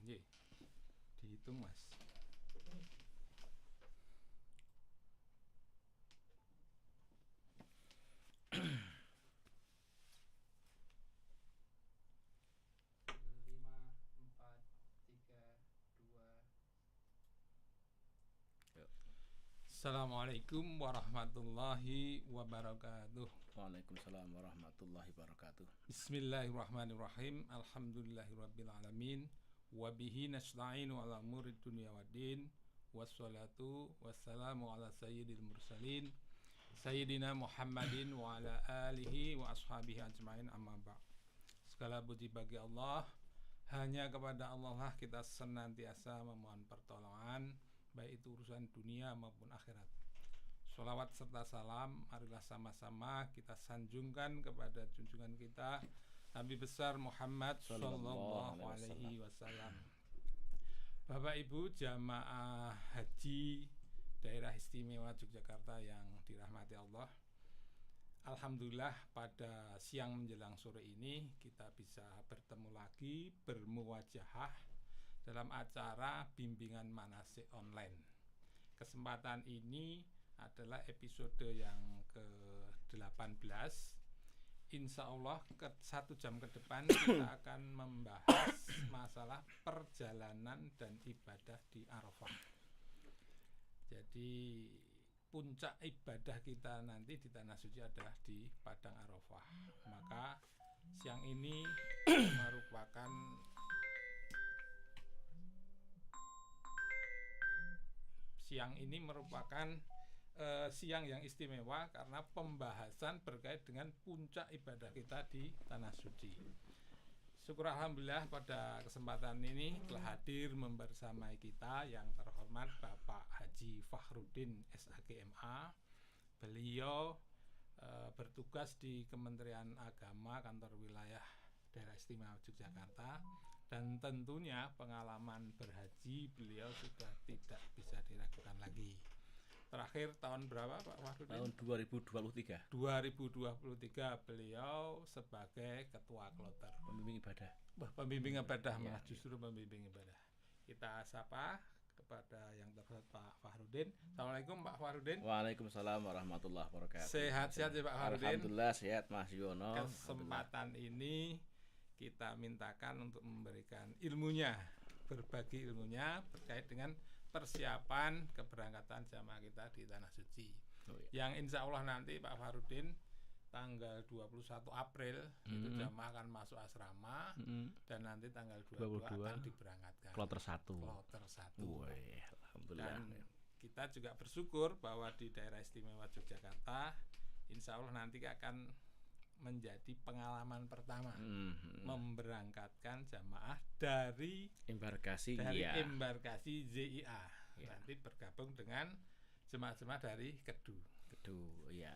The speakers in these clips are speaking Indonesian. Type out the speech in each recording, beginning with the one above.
Nggih. Dihitung, Mas. Lima, empat, tiga, dua. Assalamualaikum warahmatullahi wabarakatuh. Waalaikumsalam warahmatullahi wabarakatuh. Bismillahirrahmanirrahim. Alhamdulillahirrabbilalamin. Wabihi nasta'inu ala umuri dunya waddin. Wassalatu wassalamu ala sayyidil mursalin Sayyidina Muhammadin wa ala alihi wa ashabihi ajma'in, amma ba'. Segala puji bagi Allah. Hanya kepada Allah lah kita senantiasa memohon pertolongan, baik itu urusan dunia maupun akhirat. Sholawat serta salam marilah sama-sama kita sanjungkan kepada junjungan kita Nabi besar Muhammad sallallahu alaihi wasallam. Bapak Ibu jamaah haji Daerah Istimewa Yogyakarta yang dirahmati Allah, alhamdulillah pada siang menjelang sore ini kita bisa bertemu lagi, bermuwajahah dalam acara bimbingan manasik online. Kesempatan ini adalah episode yang ke-18. Insya Allah 1 jam ke depan kita akan membahas masalah perjalanan dan ibadah di Arafah. Jadi puncak ibadah kita nanti di Tanah Suci adalah di Padang Arafah. Maka siang ini merupakan siang yang istimewa karena pembahasan berkait dengan puncak ibadah kita di Tanah Suci. Syukur alhamdulillah pada kesempatan ini telah hadir membersamai kita yang terhormat Bapak Haji Fahrudin SAGMA. Beliau bertugas di Kementerian Agama Kantor Wilayah Daerah Istimewa Yogyakarta, dan tentunya pengalaman berhaji beliau sudah tidak bisa diragukan lagi. Terakhir tahun berapa Pak Fahrudin? Tahun 2023. 2023 beliau sebagai ketua kloter Pembimbing ibadah. Pembimbing ibadah, malah justru pembimbing ibadah. Kita sapa kepada yang terhormat Pak Fahrudin. Assalamualaikum Pak Fahrudin. Waalaikumsalam warahmatullahi wabarakatuh. Sehat-sehat ya Pak Fahrudin? Alhamdulillah sehat Mas Yono. Kesempatan ini kita mintakan untuk memberikan ilmunya, berbagi ilmunya terkait dengan persiapan keberangkatan jamaah kita di Tanah Suci. Yang insya Allah nanti Pak Fahrudin tanggal 21 April itu jamaah akan masuk asrama, dan nanti tanggal 22 akan diberangkatkan Kloter 1. Alhamdulillah. Dan kita juga bersyukur bahwa di Daerah Istimewa Yogyakarta insya Allah nanti akan menjadi pengalaman pertama memberangkatkan jamaah dari embarkasi ZIA. Nanti bergabung dengan jemaah-jemaah dari Kedu ya.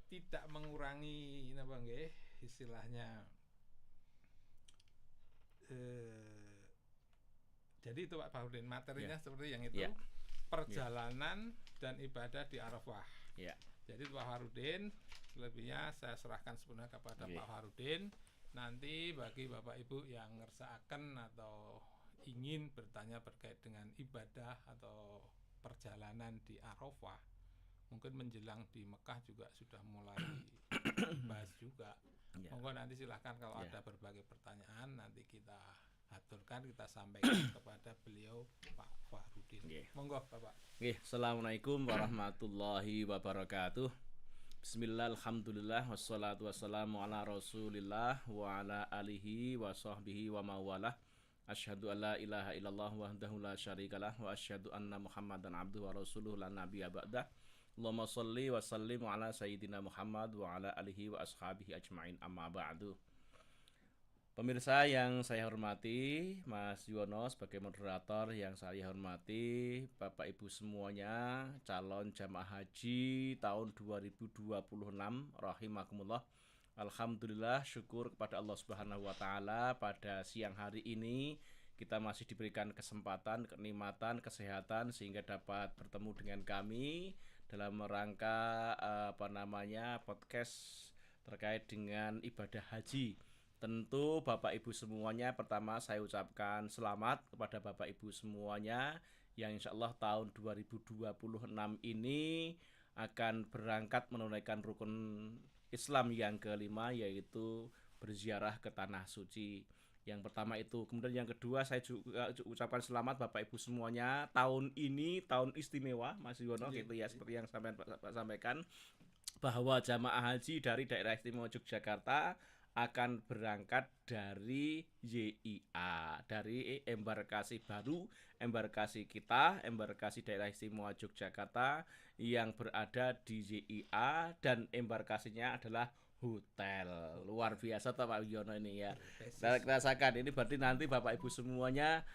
Tidak mengurangi istilahnya. Jadi itu Pak Fahrudin, materinya seperti yang itu, perjalanan dan ibadah di Arafah. Jadi Pak Fahrudin, selebihnya saya serahkan sepenuhnya kepada Pak Fahrudin. Nanti bagi Bapak Ibu yang ngersaaken atau ingin bertanya terkait dengan ibadah atau perjalanan di Arafah, mungkin menjelang di Mekah juga sudah mulai bahas juga. Monggo nanti silahkan kalau ada berbagai pertanyaan nanti kita aturkan, kita sampaikan kepada beliau Pak Fahrudin. Monggo Bapak. Assalamualaikum warahmatullahi wabarakatuh. Bismillah, alhamdulillah, wassalatu wassalamu ala rasulillah wa ala alihi wa sahbihi wa mawalah. Asyhadu an la ilaha illallah wahdahu la syarikalah wa asyhadu anna muhammadan abduhu wa rasuluh la nabiyya ba'dah. Allahumma sholli wa sallim ala sayyidina Muhammad wa ala alihi wa ashabihi ajma'in, amma ba'du. Pemirsa yang saya hormati, Mas Yono sebagai moderator yang saya hormati, Bapak Ibu semuanya, calon jamaah haji tahun 2026 rahimakumullah. Alhamdulillah, syukur kepada Allah Subhanahu wa taala, pada siang hari ini kita masih diberikan kesempatan, kenikmatan, kesehatan sehingga dapat bertemu dengan kami dalam rangka podcast terkait dengan ibadah haji Tentu Bapak Ibu semuanya, pertama saya ucapkan selamat kepada Bapak Ibu semuanya yang insya Allah tahun 2026 ini akan berangkat menunaikan rukun Islam yang kelima, yaitu berziarah ke Tanah Suci. Yang pertama itu. Kemudian yang kedua, saya juga ucapkan selamat Bapak Ibu semuanya, tahun ini tahun istimewa Mas Yono, gitu ya, seperti yang sampaikan bahwa jamaah haji dari daerah istimewa Yogyakarta akan berangkat dari YIA, dari embarkasi baru, embarkasi kita, embarkasi daerah istimewa Yogyakarta yang berada di YIA, dan embarkasinya adalah hotel. Luar biasa toh Pak Yono ini ya. Kita rasakan ini berarti nanti Bapak Ibu semuanya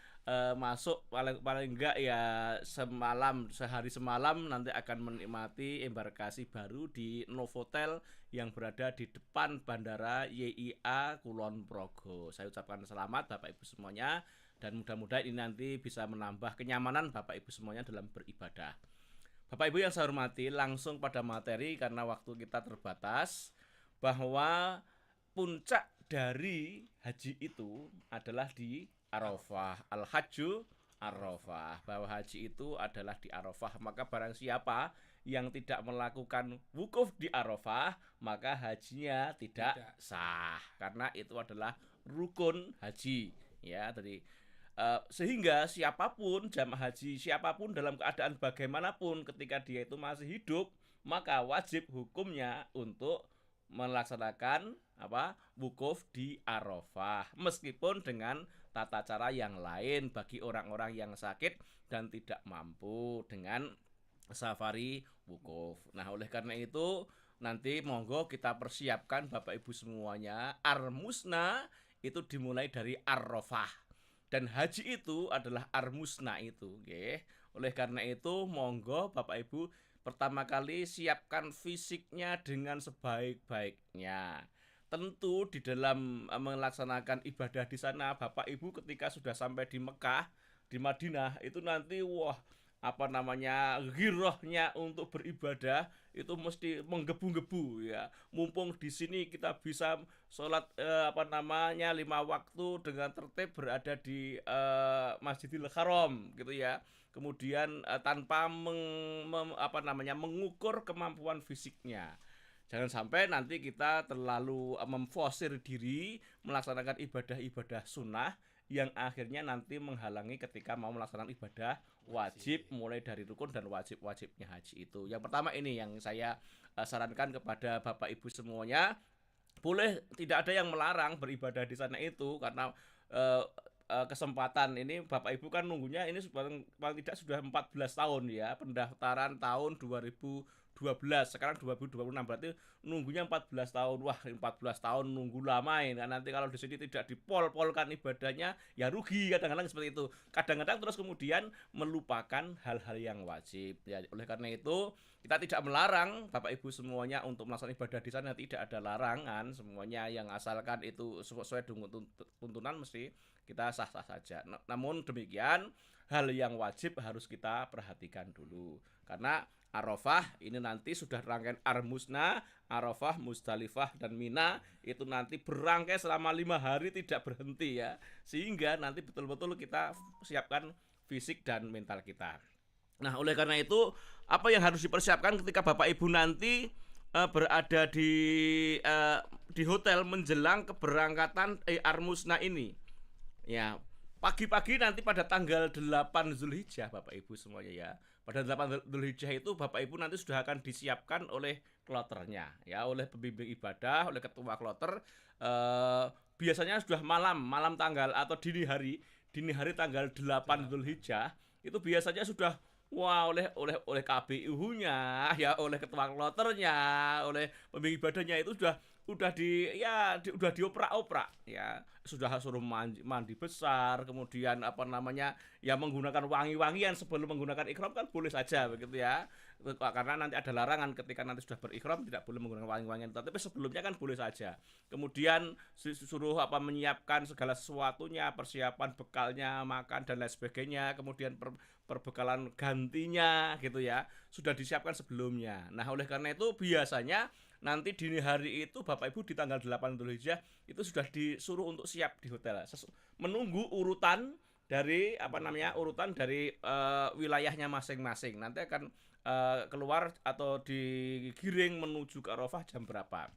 masuk paling enggak ya sehari semalam nanti akan menikmati embarkasi baru di Novotel yang berada di depan Bandara YIA Kulon Progo. Saya ucapkan selamat Bapak Ibu semuanya, dan mudah-mudahan ini nanti bisa menambah kenyamanan Bapak Ibu semuanya dalam beribadah. Bapak Ibu yang saya hormati, langsung pada materi karena waktu kita terbatas, bahwa puncak dari haji itu adalah di Arafah. Al-Hajju Arafah, bahwa haji itu adalah di Arafah. Maka barang siapa yang tidak melakukan wukuf di Arafah, maka hajinya tidak sah, karena itu adalah rukun haji ya. Tadi sehingga siapapun jamaah haji, siapapun dalam keadaan bagaimanapun ketika dia itu masih hidup, maka wajib hukumnya untuk melaksanakan wukuf di Arafah, meskipun dengan tata cara yang lain bagi orang-orang yang sakit dan tidak mampu dengan safari wukuf. Nah, oleh karena itu nanti monggo kita persiapkan Bapak Ibu semuanya, Armusna itu dimulai dari Arafah, dan haji itu adalah Armusna itu, okay? Oleh karena itu monggo Bapak Ibu pertama kali siapkan fisiknya dengan sebaik-baiknya. Tentu di dalam melaksanakan ibadah di sana, Bapak Ibu ketika sudah sampai di Mekah, di Madinah, itu nanti ghirahnya untuk beribadah itu mesti menggebu-gebu ya. Mumpung di sini kita bisa sholat 5 waktu dengan tertib berada di Masjidil Haram gitu ya. Kemudian tanpa mengukur kemampuan fisiknya. Jangan sampai nanti kita terlalu memforsir diri melaksanakan ibadah-ibadah sunnah yang akhirnya nanti menghalangi ketika mau melaksanakan ibadah wajib, mulai dari rukun dan wajib-wajibnya haji itu. Yang pertama ini yang saya sarankan kepada Bapak Ibu semuanya, boleh tidak ada yang melarang beribadah di sana itu, karena kesempatan ini Bapak Ibu kan nunggunya ini paling tidak sudah 14 tahun ya, pendaftaran tahun 2012, sekarang 2026, berarti nunggunya 14 tahun. Wah, 14 tahun nunggu lama ini. Nanti kalau di sini tidak dipol-polkan ibadahnya ya rugi, kadang-kadang seperti itu. Kadang-kadang terus kemudian melupakan hal-hal yang wajib ya. Oleh karena itu kita tidak melarang Bapak Ibu semuanya untuk melaksanakan ibadah di sana, tidak ada larangan, semuanya yang asalkan itu sesuai dengan tuntunan mesti kita sah-sah saja. Namun demikian, hal yang wajib harus kita perhatikan dulu, karena Arafah ini nanti sudah rangkaian Armusna, Arafah, Musdalifah, dan Mina itu nanti berangkai selama 5 hari tidak berhenti ya, sehingga nanti betul-betul kita siapkan fisik dan mental kita. Nah, oleh karena itu apa yang harus dipersiapkan ketika Bapak Ibu nanti berada di hotel menjelang keberangkatan Armusna ini ya. Pagi-pagi nanti pada tanggal 8 Zulhijjah Bapak Ibu semuanya ya. Pada 8 Zulhijjah itu Bapak Ibu nanti sudah akan disiapkan oleh kloternya ya, oleh pembimbing ibadah, oleh ketua kloter. Biasanya sudah malam tanggal atau dini hari tanggal 8 Zulhijjah itu biasanya sudah oleh KBU-nya ya, oleh ketua kloternya, oleh pembimbing ibadahnya itu udah dioprak-oprak ya, sudah suruh mandi besar, kemudian ya menggunakan wangi-wangian sebelum menggunakan ikhram kan boleh saja begitu ya, karena nanti ada larangan ketika nanti sudah berikhram tidak boleh menggunakan wangi-wangian, tapi sebelumnya kan boleh saja. Kemudian suruh menyiapkan segala sesuatunya, persiapan bekalnya, makan dan lain sebagainya, kemudian perbekalan gantinya gitu ya, sudah disiapkan sebelumnya. Nah, oleh karena itu biasanya nanti dini hari itu Bapak Ibu di tanggal 8 Dzulhijjah itu sudah disuruh untuk siap di hotel. Menunggu urutan dari urutan dari wilayahnya masing-masing. Nanti akan keluar atau digiring menuju ke Arafah jam berapa.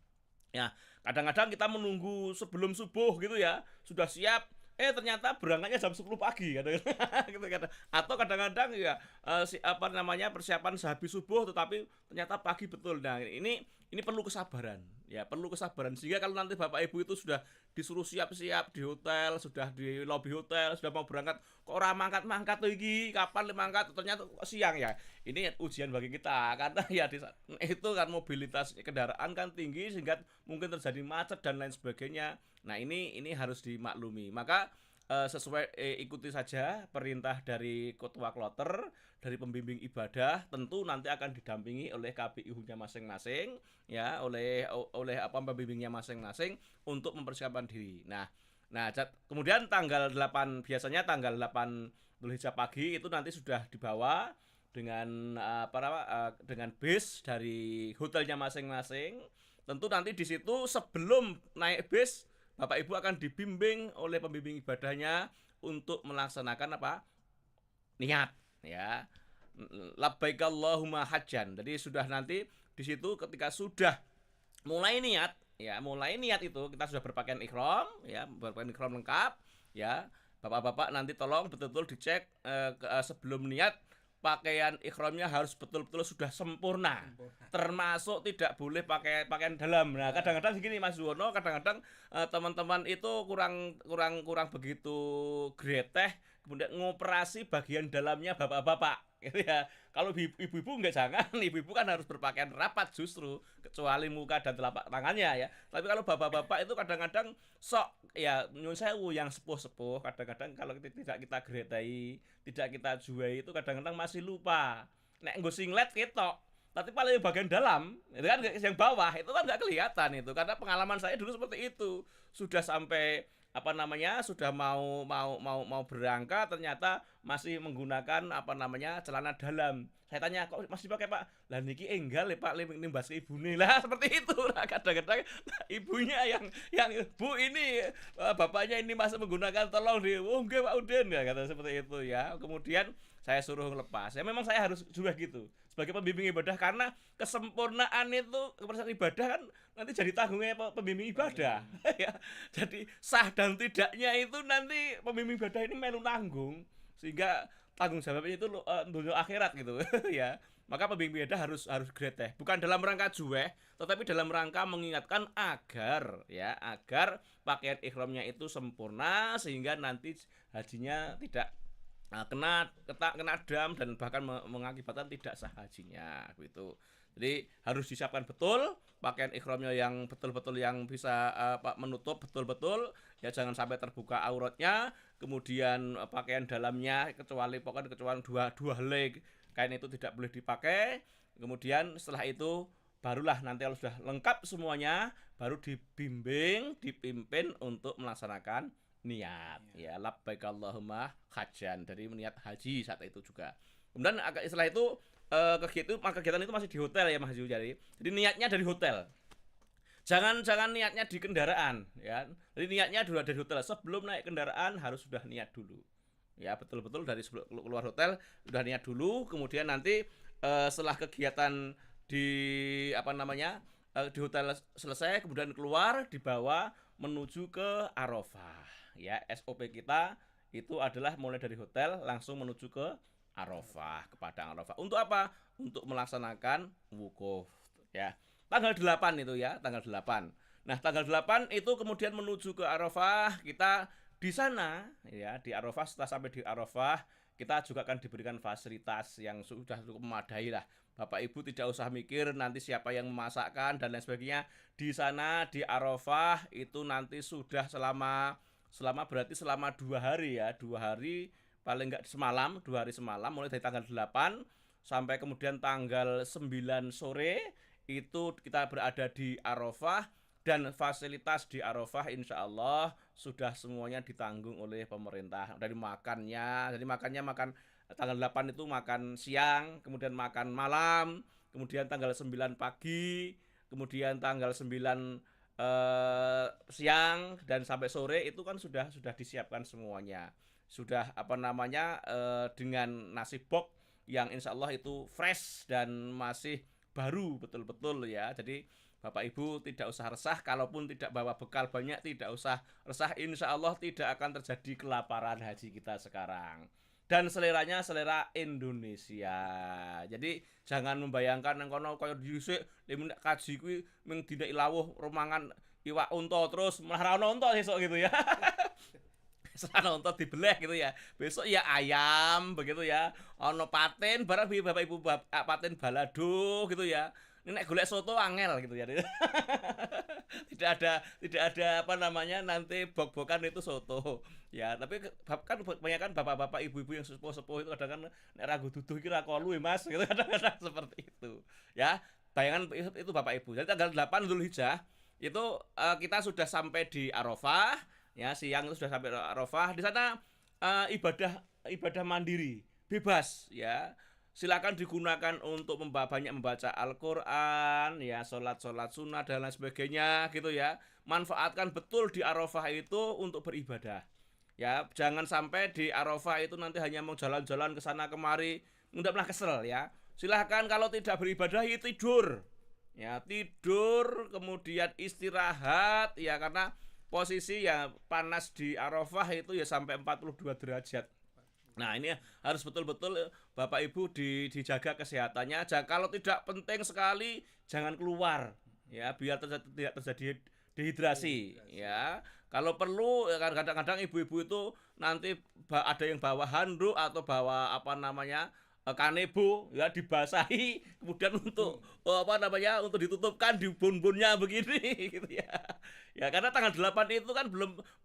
Ya, kadang-kadang kita menunggu sebelum subuh gitu ya, sudah siap, ternyata berangkatnya jam 10 pagi kadang-kadang. Atau kadang-kadang ya persiapan sehabis subuh tetapi ternyata pagi betul. Nah, ini perlu kesabaran. Ya, perlu kesabaran sehingga kalau nanti Bapak Ibu itu sudah disuruh siap-siap di hotel, sudah di lobi hotel, sudah mau berangkat, kok orang mangkat-mangkat tuh iki, kapan mangkat, ternyata siang ya. Ini ujian bagi kita karena ya itu kan mobilitas kendaraan kan tinggi sehingga mungkin terjadi macet dan lain sebagainya. Nah, ini harus dimaklumi. Maka sesuai ikuti saja perintah dari Ketua Kloter, dari pembimbing ibadah, tentu nanti akan didampingi oleh KPU-nya masing-masing, ya, oleh pembimbingnya masing-masing untuk mempersiapkan diri. Nah, kemudian biasanya tanggal 8 Dzulhijjah pagi itu nanti sudah dibawa dengan dengan bis dari hotelnya masing-masing. Tentu nanti di situ sebelum naik bis Bapak Ibu akan dibimbing oleh pembimbing ibadahnya untuk melaksanakan niat, ya. Labbaik Allahumma hajjan. Jadi sudah nanti di situ ketika sudah mulai niat itu kita sudah berpakaian ihram, ya, berpakaian ihram lengkap, ya. Bapak-bapak nanti tolong betul-betul dicek sebelum niat pakaian ihramnya harus betul-betul sudah sempurna. Termasuk tidak boleh pakai pakaian dalam. Nah, kadang-kadang begini Mas Duwono, kadang-kadang teman-teman itu kurang begitu greteh, kemudian ngoperasi bagian dalamnya bapak-bapak gitu ya. Kalau ibu-ibu enggak, jangan. Ibu-ibu kan harus berpakaian rapat justru, kecuali muka dan telapak tangannya ya. Tapi kalau bapak-bapak itu kadang-kadang sok ya nyun sewu yang sepuh-sepuh, kadang-kadang kalau tidak kita gretai, tidak kita juai itu kadang-kadang masih lupa. Nek nggo singlet ketok, tapi paling bagian dalam itu kan yang bawah itu kan nggak kelihatan itu, karena pengalaman saya dulu seperti itu. Sudah sampai sudah mau berangkat ternyata masih menggunakan celana dalam. Saya tanya, kok masih pakai Pak? Lah niki enggal ya Pak, nimbas ke ibune lah seperti itu. Nah, kadang-kadang ibunya yang Bu ini bapaknya ini masih menggunakan tolong di nggih Pak Udin ya, kata seperti itu ya. Kemudian saya suruh lepas. Ya memang saya harus juga gitu sebagai pembimbing ibadah, karena kesempurnaan itu kepercayaan ibadah kan nanti jadi tanggungnya pembimbing ibadah ya. Jadi sah dan tidaknya itu nanti pembimbing ibadah ini melu nanggung, sehingga tanggung jawabnya itu dunia akhirat gitu ya. Maka pembimbing ibadah harus greteh, bukan dalam rangka juweh, tetapi dalam rangka mengingatkan agar pakaian ihramnya itu sempurna sehingga nanti hajinya tidak kena dam dan bahkan mengakibatkan tidak sah hajinya gitu. Jadi harus disiapkan betul pakaian ihramnya yang betul-betul yang bisa menutup betul-betul ya, jangan sampai terbuka auratnya. Kemudian pakaian dalamnya kecuali dua helai kain itu tidak boleh dipakai. Kemudian setelah itu barulah nanti kalau sudah lengkap semuanya baru dipimpin untuk melaksanakan niat ya, labbaik Allahumma hajjan, dari niat haji saat itu juga. Kemudian setelah itu kegiatan itu masih di hotel ya Mas Yudi. Jadi niatnya dari hotel. Jangan niatnya di kendaraan ya. Jadi niatnya dulu dari hotel. Sebelum naik kendaraan harus sudah niat dulu. Ya, betul-betul dari sebelum keluar hotel sudah niat dulu, kemudian nanti setelah kegiatan di di hotel selesai, kemudian keluar dibawa menuju ke Arafah. Ya, SOP kita itu adalah mulai dari hotel langsung menuju ke Arafah, ke padang Arafah. Untuk apa? Untuk melaksanakan wukuf ya. Tanggal 8 itu ya, tanggal 8. Nah, tanggal 8 itu kemudian menuju ke Arafah. Kita di sana ya, di Arafah, setelah sampai di Arafah, kita juga akan diberikan fasilitas yang sudah cukup memadai lah. Bapak Ibu tidak usah mikir nanti siapa yang memasakkan dan lain sebagainya. Di sana di Arafah itu nanti sudah selama berarti selama 2 hari ya, 2 hari paling enggak semalam, 2 hari semalam, mulai dari tanggal 8 sampai kemudian tanggal 9 sore itu kita berada di Arafah, dan fasilitas di Arafah insya Allah sudah semuanya ditanggung oleh pemerintah. Dari makannya, jadi makan tanggal 8 itu makan siang, kemudian makan malam, kemudian tanggal 9 pagi kemudian tanggal 9 siang dan sampai sore itu kan sudah disiapkan semuanya. Sudah dengan nasi bok yang insya Allah itu fresh dan masih baru betul-betul ya. Jadi Bapak Ibu tidak usah resah, kalaupun tidak bawa bekal banyak tidak usah resah, insya Allah tidak akan terjadi kelaparan haji kita sekarang. Dan seleranya selera Indonesia. Jadi jangan membayangkan nang kono kaya dhisik nek kaji kuwi mung dindak lawuh romangan iwak unta terus malah ra ono unta sesuk gitu ya. Serana unta dibeleh gitu ya. Besok ya ayam begitu ya. Ono paten barang Bapak Ibu paten balado gitu ya. Nek golek soto angel gitu ya. tidak ada nanti bok-bokan itu soto. Ya, tapi kan kebanyakan bapak-bapak ibu-ibu yang sepuh-sepuh itu kadang kan nek ragu duduh iki ra kolu Mas gitu kadang-kadang seperti itu. Ya, bayangan itu Bapak Ibu. Jadi tanggal 8 Dzulhijjah itu kita sudah sampai di Arafah, ya siang itu sudah sampai di Arafah. Di sana ibadah mandiri, bebas ya. Silakan digunakan untuk banyak membaca Al-Qur'an, ya sholat sunnah dan lain sebagainya gitu ya. Manfaatkan betul di Arafah itu untuk beribadah. Ya, jangan sampai di Arafah itu nanti hanya mau jalan-jalan ke sana kemari, mudah malah kesel ya. Silahkan kalau tidak beribadah ya tidur. Ya, tidur kemudian istirahat ya, karena posisi ya panas di Arafah itu ya sampai 42 derajat. Nah, ini harus betul-betul Bapak Ibu dijaga kesehatannya. Kalau tidak penting sekali jangan keluar ya, biar tidak terjadi dehidrasi ya. Kalau perlu kadang-kadang ibu-ibu itu nanti ada yang bawa handuk atau bawa kanebo ya, dibasahi kemudian untuk untuk ditutupkan di bun-bunnya begini gitu ya. Ya, karena tanggal 8 itu kan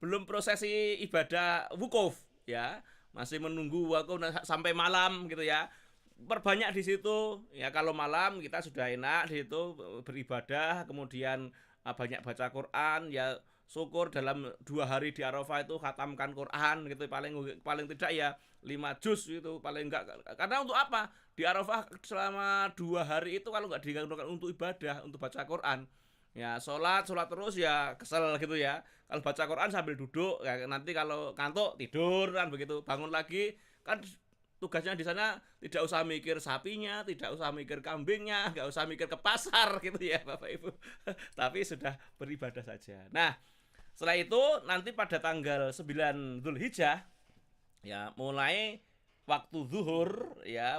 belum prosesi ibadah wukuf ya. Masih menunggu waktu sampai malam gitu ya. Perbanyak di situ ya, kalau malam kita sudah enak di situ beribadah, kemudian banyak baca Quran ya. Syukur dalam 2 hari di Arafah itu khatamkan Quran gitu, paling tidak ya 5 juz itu paling enggak. Karena untuk apa? Di Arafah selama 2 hari itu kalau enggak digunakan untuk ibadah, untuk baca Quran ya, sholat terus ya kesel gitu ya. Kalau baca Quran sambil duduk ya, nanti kalau ngantuk tidur kan begitu. Bangun lagi kan tugasnya di sana tidak usah mikir sapinya, tidak usah mikir kambingnya, nggak usah mikir ke pasar gitu ya Bapak Ibu. Tapi sudah beribadah saja. Nah, setelah itu nanti pada tanggal 9 Dzulhijjah ya, mulai waktu zuhur ya,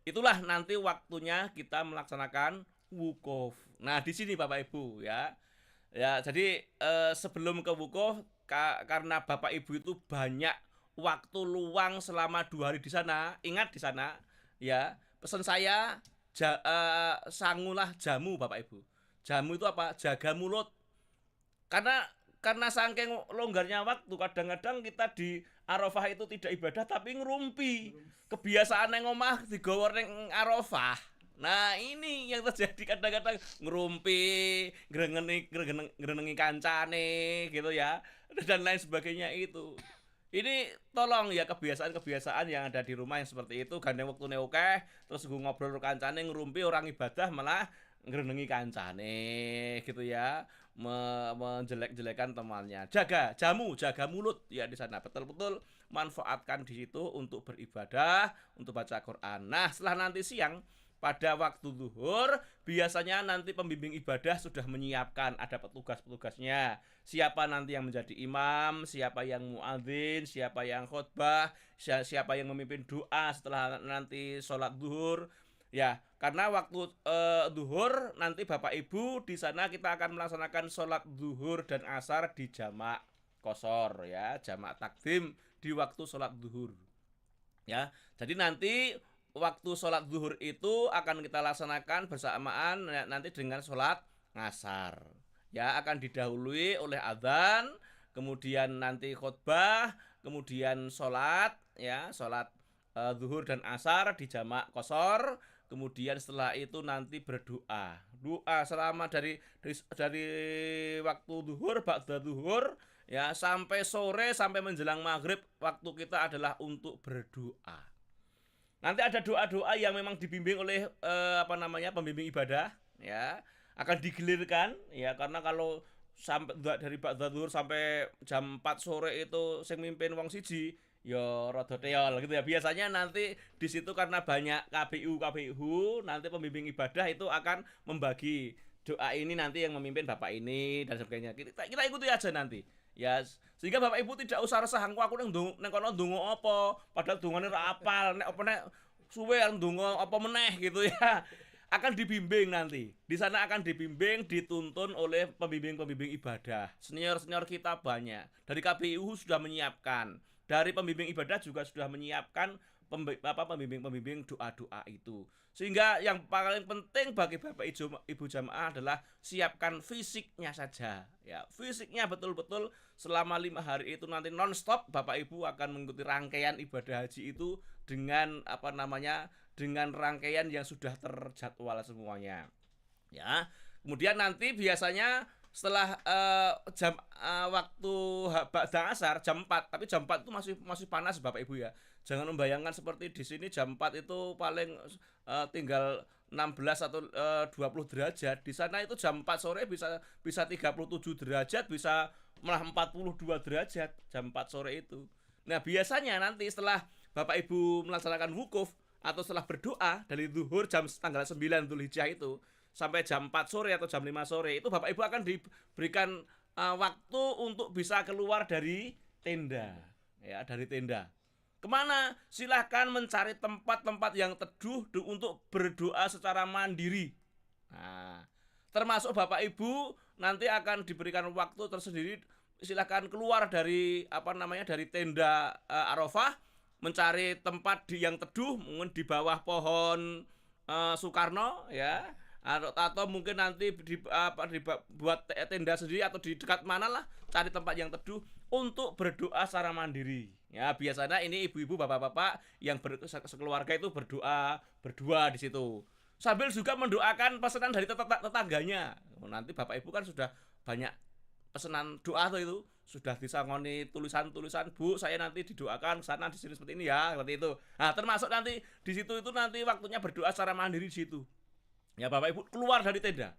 itulah nanti waktunya kita melaksanakan wukuf. Nah, di sini Bapak Ibu ya. Ya, jadi sebelum ke wukuf, karena Bapak Ibu itu banyak waktu luang selama 2 hari di sana, ingat di sana ya, pesan saya sangulah jamu Bapak Ibu. Jamu itu apa? Jaga mulut. Karena saking longgarnya waktu, kadang-kadang kita di Arafah itu tidak ibadah tapi ngerumpi. Kebiasaan neng omah digawa neng Arafah. Nah, ini yang terjadi kadang-kadang ngerumpi, ngrenengi kancane gitu ya, dan lain sebagainya itu. Ini tolong ya, kebiasaan-kebiasaan yang ada di rumah yang seperti itu, gandeng waktune akeh, terus gue ngobrol kancane ngerumpi, orang ibadah malah ngrenengi kancane gitu ya, menjelek-jelekan temannya. Jaga jamu, jaga mulut ya di sana. Betul-betul manfaatkan di situ untuk beribadah, untuk baca Quran. Nah, setelah nanti siang pada waktu zuhur, biasanya nanti pembimbing ibadah sudah menyiapkan, ada petugas-petugasnya. Siapa nanti yang menjadi imam, siapa yang muadzin, siapa yang khutbah, siapa yang memimpin doa setelah nanti sholat zuhur. Ya, karena waktu zuhur nanti Bapak Ibu di sana kita akan melaksanakan sholat zuhur dan asar di jamak qashar ya, jamak takdim di waktu sholat zuhur. Ya, jadi nanti waktu sholat zuhur itu akan kita laksanakan bersamaan nanti dengan sholat ngasar ya, akan didahului oleh adzan, kemudian nanti khutbah, kemudian sholat ya, sholat zuhur dan asar di jamak qashar, kemudian setelah itu nanti berdoa, doa selama dari waktu zuhur, ba'da zuhur ya, sampai sore, sampai menjelang maghrib, waktu kita adalah untuk berdoa. Nanti ada doa-doa yang memang dibimbing oleh pembimbing ibadah ya, akan digilirkan ya, karena kalau sampai dari ba'da zuhur sampai jam 4 sore itu sing mimpin wong siji ya rada teol gitu ya. Biasanya nanti di situ karena banyak KBU nanti pembimbing ibadah itu akan membagi doa ini, nanti yang memimpin bapak ini dan sebagainya. Kita ikuti aja nanti. Ya, sehingga bapak ibu tidak usah resah, aku nang kono ndonga apa, padahal dongane ra apal, nek apa nek suwe ndonga apa meneh gitu ya. Akan dibimbing nanti. Di sana akan dibimbing, dituntun oleh pembimbing-pembimbing ibadah. Senior-senior kita banyak. Dari KBU sudah menyiapkan. Dari pembimbing ibadah juga sudah menyiapkan pembimbing-pembimbing doa-doa itu. Sehingga yang paling penting bagi Bapak Ibu jamaah adalah siapkan fisiknya saja. Ya, fisiknya betul-betul selama 5 hari itu nanti non-stop Bapak Ibu akan mengikuti rangkaian ibadah haji itu dengan dengan rangkaian yang sudah terjadwal semuanya. Ya. Kemudian nanti biasanya setelah waktu ba'da asar jam 4, tapi jam 4 itu masih panas Bapak Ibu ya. Jangan membayangkan seperti di sini jam 4 itu paling tinggal 16 atau 20 derajat. Di sana itu jam 4 sore bisa 37 derajat, bisa malah 42 derajat jam 4 sore itu. Nah, biasanya nanti setelah Bapak Ibu melaksanakan wukuf atau setelah berdoa dari zuhur jam tanggal 9 Dzulhijjah itu sampai jam 4 sore atau jam 5 sore itu Bapak Ibu akan diberikan waktu untuk bisa keluar dari tenda. Ya, dari tenda. Kemana? Silahkan mencari tempat-tempat yang teduh untuk berdoa secara mandiri. Nah, termasuk Bapak Ibu nanti akan diberikan waktu tersendiri, silahkan keluar dari dari tenda Arafah, mencari tempat yang teduh, mungkin di bawah pohon Soekarno ya, atau mungkin nanti buat tenda sendiri atau di dekat mana lah, cari tempat yang teduh untuk berdoa secara mandiri. Ya, biasanya ini ibu-ibu, bapak-bapak yang sekeluarga itu berdoa berdua di situ. Sambil juga mendoakan pesanan dari tetangganya. Nanti Bapak Ibu kan sudah banyak pesanan doa tuh itu, sudah disangoni tulisan-tulisan, Bu, saya nanti didoakan sana di sini seperti ini ya, seperti itu. Nah, termasuk nanti di situ itu nanti waktunya berdoa secara mandiri di situ. Ya, Bapak Ibu keluar dari tenda.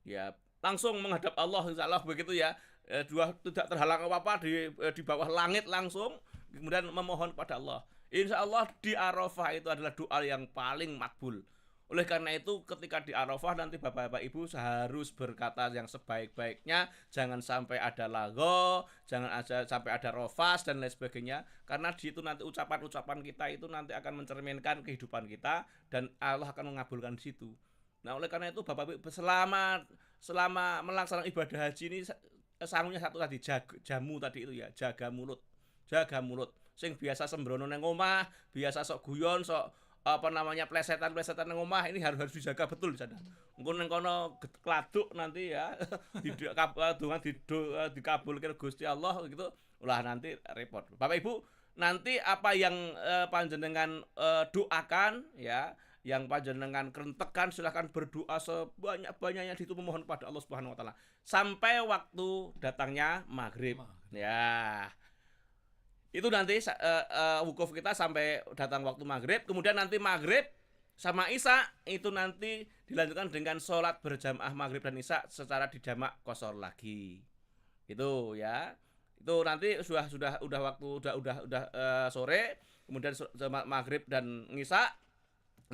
Ya, langsung menghadap Allah, insyaallah begitu ya. Tidak terhalang apa-apa di bawah langit langsung, kemudian memohon kepada Allah. Insyaallah di Arafah itu adalah doa yang paling makbul. Oleh karena itu ketika di Arafah nanti Bapak-bapak Ibu harus berkata yang sebaik-baiknya, jangan sampai ada lago, jangan sampai ada rofas dan lain sebagainya, karena di itu nanti ucapan-ucapan kita itu nanti akan mencerminkan kehidupan kita dan Allah akan mengabulkan di situ. Nah, oleh karena itu Bapak-bapak Ibu selama melaksanakan ibadah haji ini sangunya satu tadi, jamu tadi itu ya, jaga mulut. Sing biasa sembrono nang omah, biasa sok guyon, sok plesetan nang omah, ini harus dijaga betul di sana. Engko nang kono kladuk nanti ya, dikabulkan Gusti Allah gitu, ulah nanti repot. Bapak Ibu, nanti apa yang panjenengan doakan ya, yang panjenengan kerentekan, silahkan berdoa sebanyak-banyaknya itu memohon pada Allah Subhanahu wa taala sampai waktu datangnya maghrib. Ya. Itu nanti wukuf kita sampai datang waktu maghrib, kemudian nanti maghrib sama isya itu nanti dilanjutkan dengan sholat berjamaah maghrib dan isya secara dijamak qashar lagi. Itu ya. Itu nanti udah waktu sore, kemudian maghrib dan isya.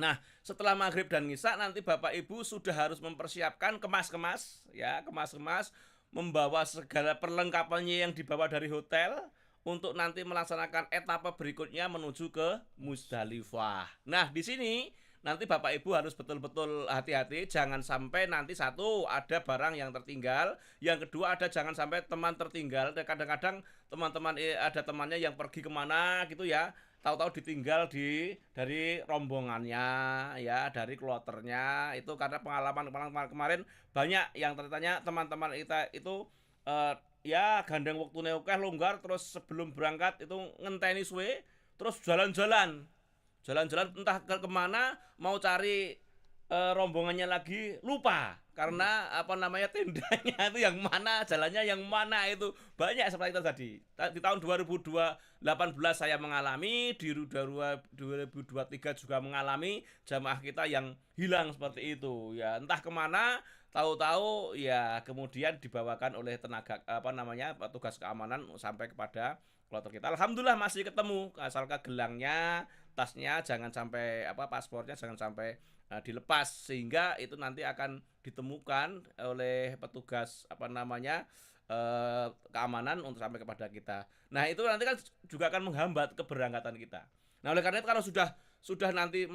Nah, setelah maghrib dan isya nanti Bapak Ibu sudah harus mempersiapkan kemas-kemas, membawa segala perlengkapannya yang dibawa dari hotel untuk nanti melaksanakan etapa berikutnya menuju ke Muzdalifah. Nah, di sini nanti Bapak Ibu harus betul-betul hati-hati, jangan sampai nanti satu ada barang yang tertinggal, yang kedua jangan sampai teman tertinggal. Kadang-kadang teman-teman ada temannya yang pergi kemana gitu ya, tahu-tahu ditinggal dari rombongannya ya, dari kloternya itu, karena pengalaman kemarin banyak yang tertanya teman-teman kita itu ya gandeng waktu neukeh longgar, terus sebelum berangkat itu ngenteni suwe, terus jalan-jalan entah kemana mau cari rombongannya lagi, lupa karena apa namanya tendanya itu yang mana, jalannya yang mana, itu banyak seperti itu tadi. Di tahun 2018 saya mengalami, di 2023 juga mengalami jamaah kita yang hilang seperti itu ya, entah kemana, tahu-tahu ya kemudian dibawakan oleh tenaga apa namanya petugas keamanan sampai kepada kloter kita. Alhamdulillah masih ketemu, asalkan gelangnya, tasnya jangan sampai paspornya jangan sampai dilepas, sehingga itu nanti akan ditemukan oleh petugas keamanan untuk sampai kepada kita. Nah, itu nanti kan juga akan menghambat keberangkatan kita. Nah, oleh karena itu kalau sudah nanti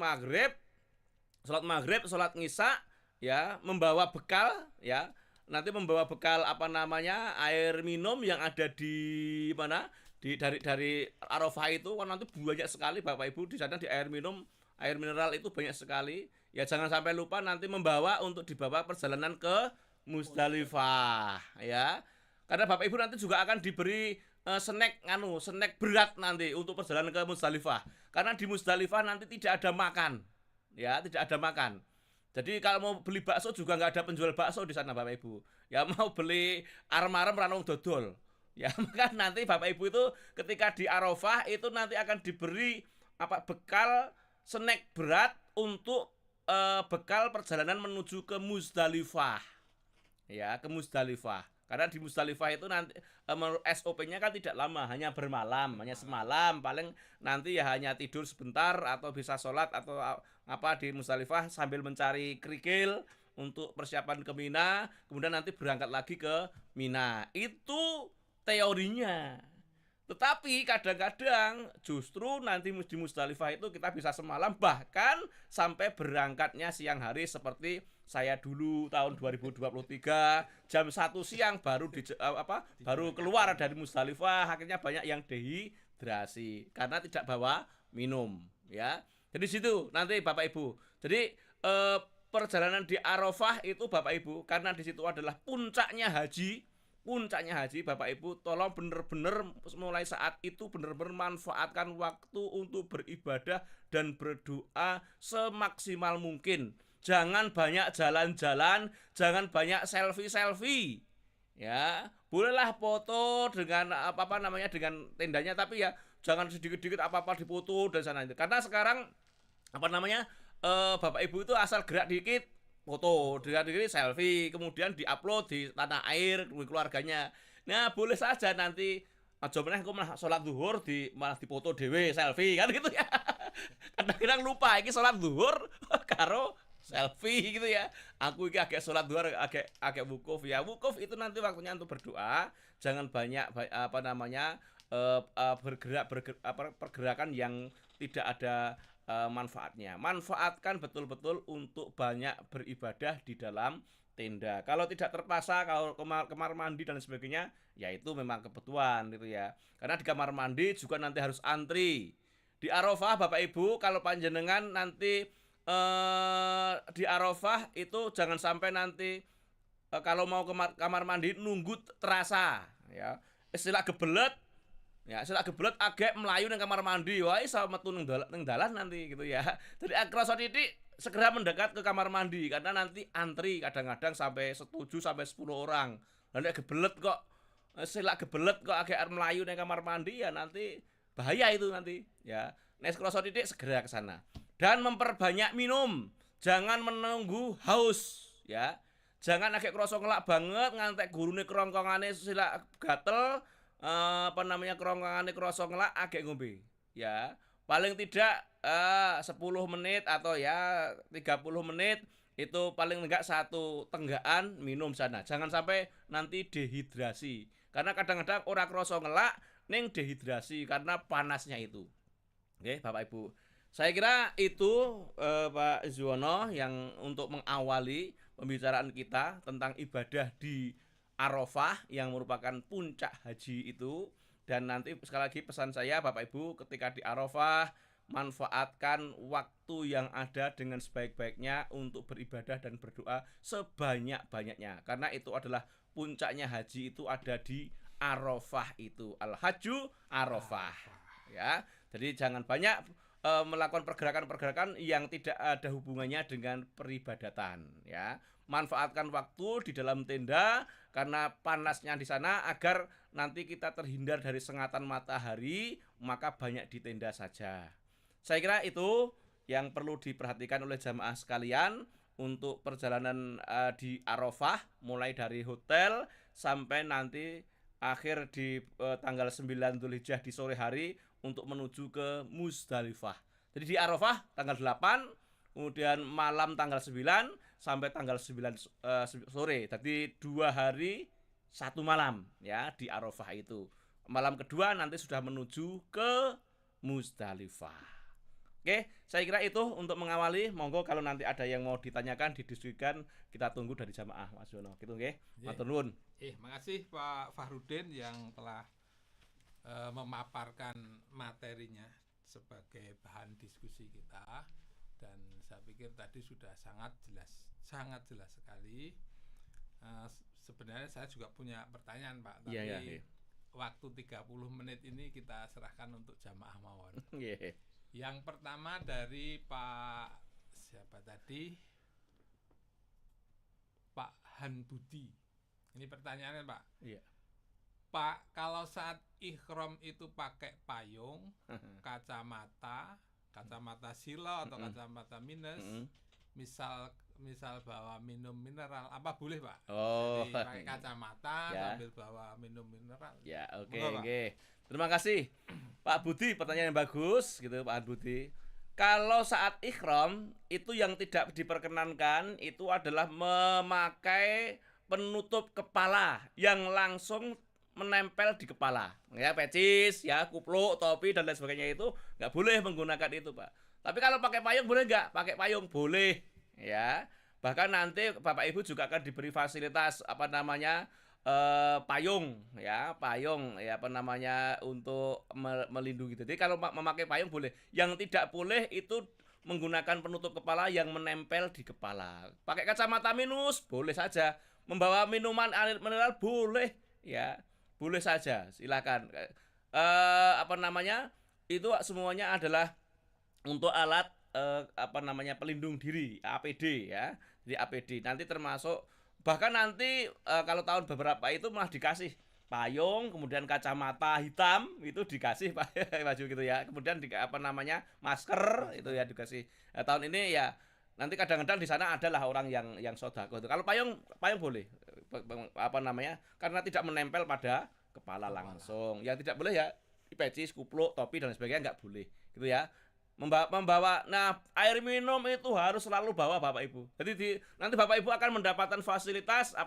sholat ngisa ya, membawa bekal ya, nanti membawa bekal air minum yang ada di mana, dari Arafah itu kan nanti banyak sekali Bapak Ibu di sana, di air mineral itu banyak sekali ya. Jangan sampai lupa nanti membawa untuk dibawa perjalanan ke Musdalifah ya, karena Bapak Ibu nanti juga akan diberi snack berat nanti untuk perjalanan ke Musdalifah, karena di Musdalifah nanti tidak ada makan ya, tidak ada makan. Jadi kalau mau beli bakso juga nggak ada penjual bakso di sana Bapak Ibu ya, mau beli arem-arem ranung dodol ya. Maka nanti Bapak Ibu itu ketika di Arafah itu nanti akan diberi bekal snack berat untuk bekal perjalanan menuju ke Musdalifah ya, ke Musdalifah. Karena di Musdalifah itu nanti SOP-nya kan tidak lama, hanya bermalam, hanya semalam, paling nanti ya hanya tidur sebentar atau bisa sholat atau di Musdalifah sambil mencari kerikil untuk persiapan ke Mina, kemudian nanti berangkat lagi ke Mina. Itu teorinya. Tetapi kadang-kadang justru nanti di Musdalifah itu kita bisa semalam, bahkan sampai berangkatnya siang hari, seperti saya dulu tahun 2023 jam 1 siang baru baru keluar dari Musdalifah. Akhirnya banyak yang dehidrasi karena tidak bawa minum ya. Jadi situ nanti Bapak Ibu. Jadi perjalanan di Arafah itu Bapak Ibu, karena di situ adalah puncaknya haji Bapak Ibu, tolong benar-benar mulai saat itu benar-benar manfaatkan waktu untuk beribadah dan berdoa semaksimal mungkin. Jangan banyak jalan-jalan, jangan banyak selfie ya. Bolehlah foto dengan dengan tendanya, tapi ya jangan sedikit-sedikit apa-apa difoto dan sana itu. Karena sekarang Bapak Ibu itu asal gerak dikit foto, dikit selfie, kemudian diupload di tanah air di keluarganya. Nah, boleh saja nanti aja meneh kok malah salat zuhur malah difoto dhewe selfie kan gitu ya. Kadang-kadang lupa iki salat zuhur karo selfie gitu ya. Aku iki agak salat zuhur agak wukuf ya. Wukuf itu nanti waktunya untuk berdoa, jangan banyak pergerakan yang tidak ada manfaatnya. Manfaatkan betul-betul untuk banyak beribadah di dalam tenda. Kalau tidak terpaksa, kalau kamar mandi dan sebagainya, ya itu memang kebutuhan gitu ya. Karena di kamar mandi juga nanti harus antri. Di Arafah Bapak Ibu, kalau panjenengan nanti di Arafah itu jangan sampai nanti kalau mau ke kamar mandi nunggu terasa ya. Istilah gebelet agak melayu nang kamar mandi, wah iso metu ning dalan nanti gitu ya. Jadi krasa titik segera mendekat ke kamar mandi, karena nanti antri kadang-kadang sampai 7 sampai 10 orang. Lalu gebelet kok agak melayu nang kamar mandi, ya nanti bahaya itu nanti ya. Nek krasa titik segera ke sana. Dan memperbanyak minum, jangan menunggu haus ya. Jangan agak krasa ngelak banget ngantek gurune kerongkongane sila gatel, kerongkongane krasa ngelak agak ngombe ya. Paling tidak 10 menit atau ya 30 menit itu paling enggak 1 tenggaan minum sana. Jangan sampai nanti dehidrasi, karena kadang-kadang ora krasa ngelak ning dehidrasi karena panasnya itu. Oke, Bapak Ibu. Saya kira itu Pak Zuwono yang untuk mengawali pembicaraan kita tentang ibadah di Arafah yang merupakan puncak haji itu. Dan nanti sekali lagi pesan saya Bapak Ibu, ketika di Arafah manfaatkan waktu yang ada dengan sebaik-baiknya untuk beribadah dan berdoa sebanyak-banyaknya, karena itu adalah puncaknya haji, itu ada di Arafah itu. Al-Hajju Arafah ya. Jadi jangan banyak melakukan pergerakan-pergerakan yang tidak ada hubungannya dengan peribadatan ya. Manfaatkan waktu di dalam tenda karena panasnya di sana agar nanti kita terhindar dari sengatan matahari, maka banyak di tenda saja. Saya kira itu yang perlu diperhatikan oleh jamaah sekalian untuk perjalanan di Arafah, mulai dari hotel sampai nanti akhir di tanggal 9 Dzulhijjah di sore hari untuk menuju ke Muzdalifah. Jadi di Arafah tanggal 8, kemudian malam tanggal 9 sampai tanggal 9 sore. Jadi 2 hari 1 malam ya di Arafah itu. Malam kedua nanti sudah menuju ke Muzdalifah. Oke, saya kira itu untuk mengawali. Monggo kalau nanti ada yang mau ditanyakan, didiskusikan, kita tunggu dari jamaah Mas Yono. Gitu nggih. Matur nuwun. Makasih Pak Fahrudin yang telah memaparkan materinya sebagai bahan diskusi kita, dan saya pikir tadi sudah sangat jelas sekali. Sebenarnya saya juga punya pertanyaan Pak, tapi waktu 30 menit ini kita serahkan untuk jamaah mawon. Yang pertama dari Pak siapa tadi? Pak Han Budi. Ini pertanyaannya Pak. Iya. Pak, kalau saat ihram itu pakai payung, kacamata silo atau kacamata minus, misal bawa minum mineral, apa boleh Pak? Oh, jadi pakai kacamata sambil bawa minum mineral. Ya, oke. Terima kasih Pak Budi, pertanyaan yang bagus gitu Pak Budi. Kalau saat ihram itu yang tidak diperkenankan itu adalah memakai penutup kepala yang langsung menempel di kepala. Ya, pecis, ya, kupluk, topi dan lain sebagainya itu nggak boleh menggunakan itu, Pak. Tapi kalau pakai payung boleh nggak? Pakai payung boleh, ya. Bahkan nanti Bapak Ibu juga akan diberi fasilitas payung ya untuk melindungi. Jadi kalau memakai payung boleh. Yang tidak boleh itu menggunakan penutup kepala yang menempel di kepala. Pakai kacamata minus boleh saja. Membawa minuman air mineral boleh ya. Boleh saja, silakan. Itu semuanya adalah untuk alat pelindung diri, APD ya. Jadi APD nanti termasuk. Bahkan nanti kalau tahun beberapa itu malah dikasih payung, kemudian kacamata hitam itu dikasih baju gitu ya. Kemudian masker itu ya dikasih. Tahun ini ya nanti kadang-kadang di sana adalah orang yang sodako itu. Kalau payung boleh karena tidak menempel pada kepala langsung. Yang tidak boleh ya pecis, kupluk, topi dan sebagainya nggak boleh gitu ya. Membawa air minum itu harus selalu bawa Bapak Ibu. Jadi nanti Bapak Ibu akan mendapatkan fasilitas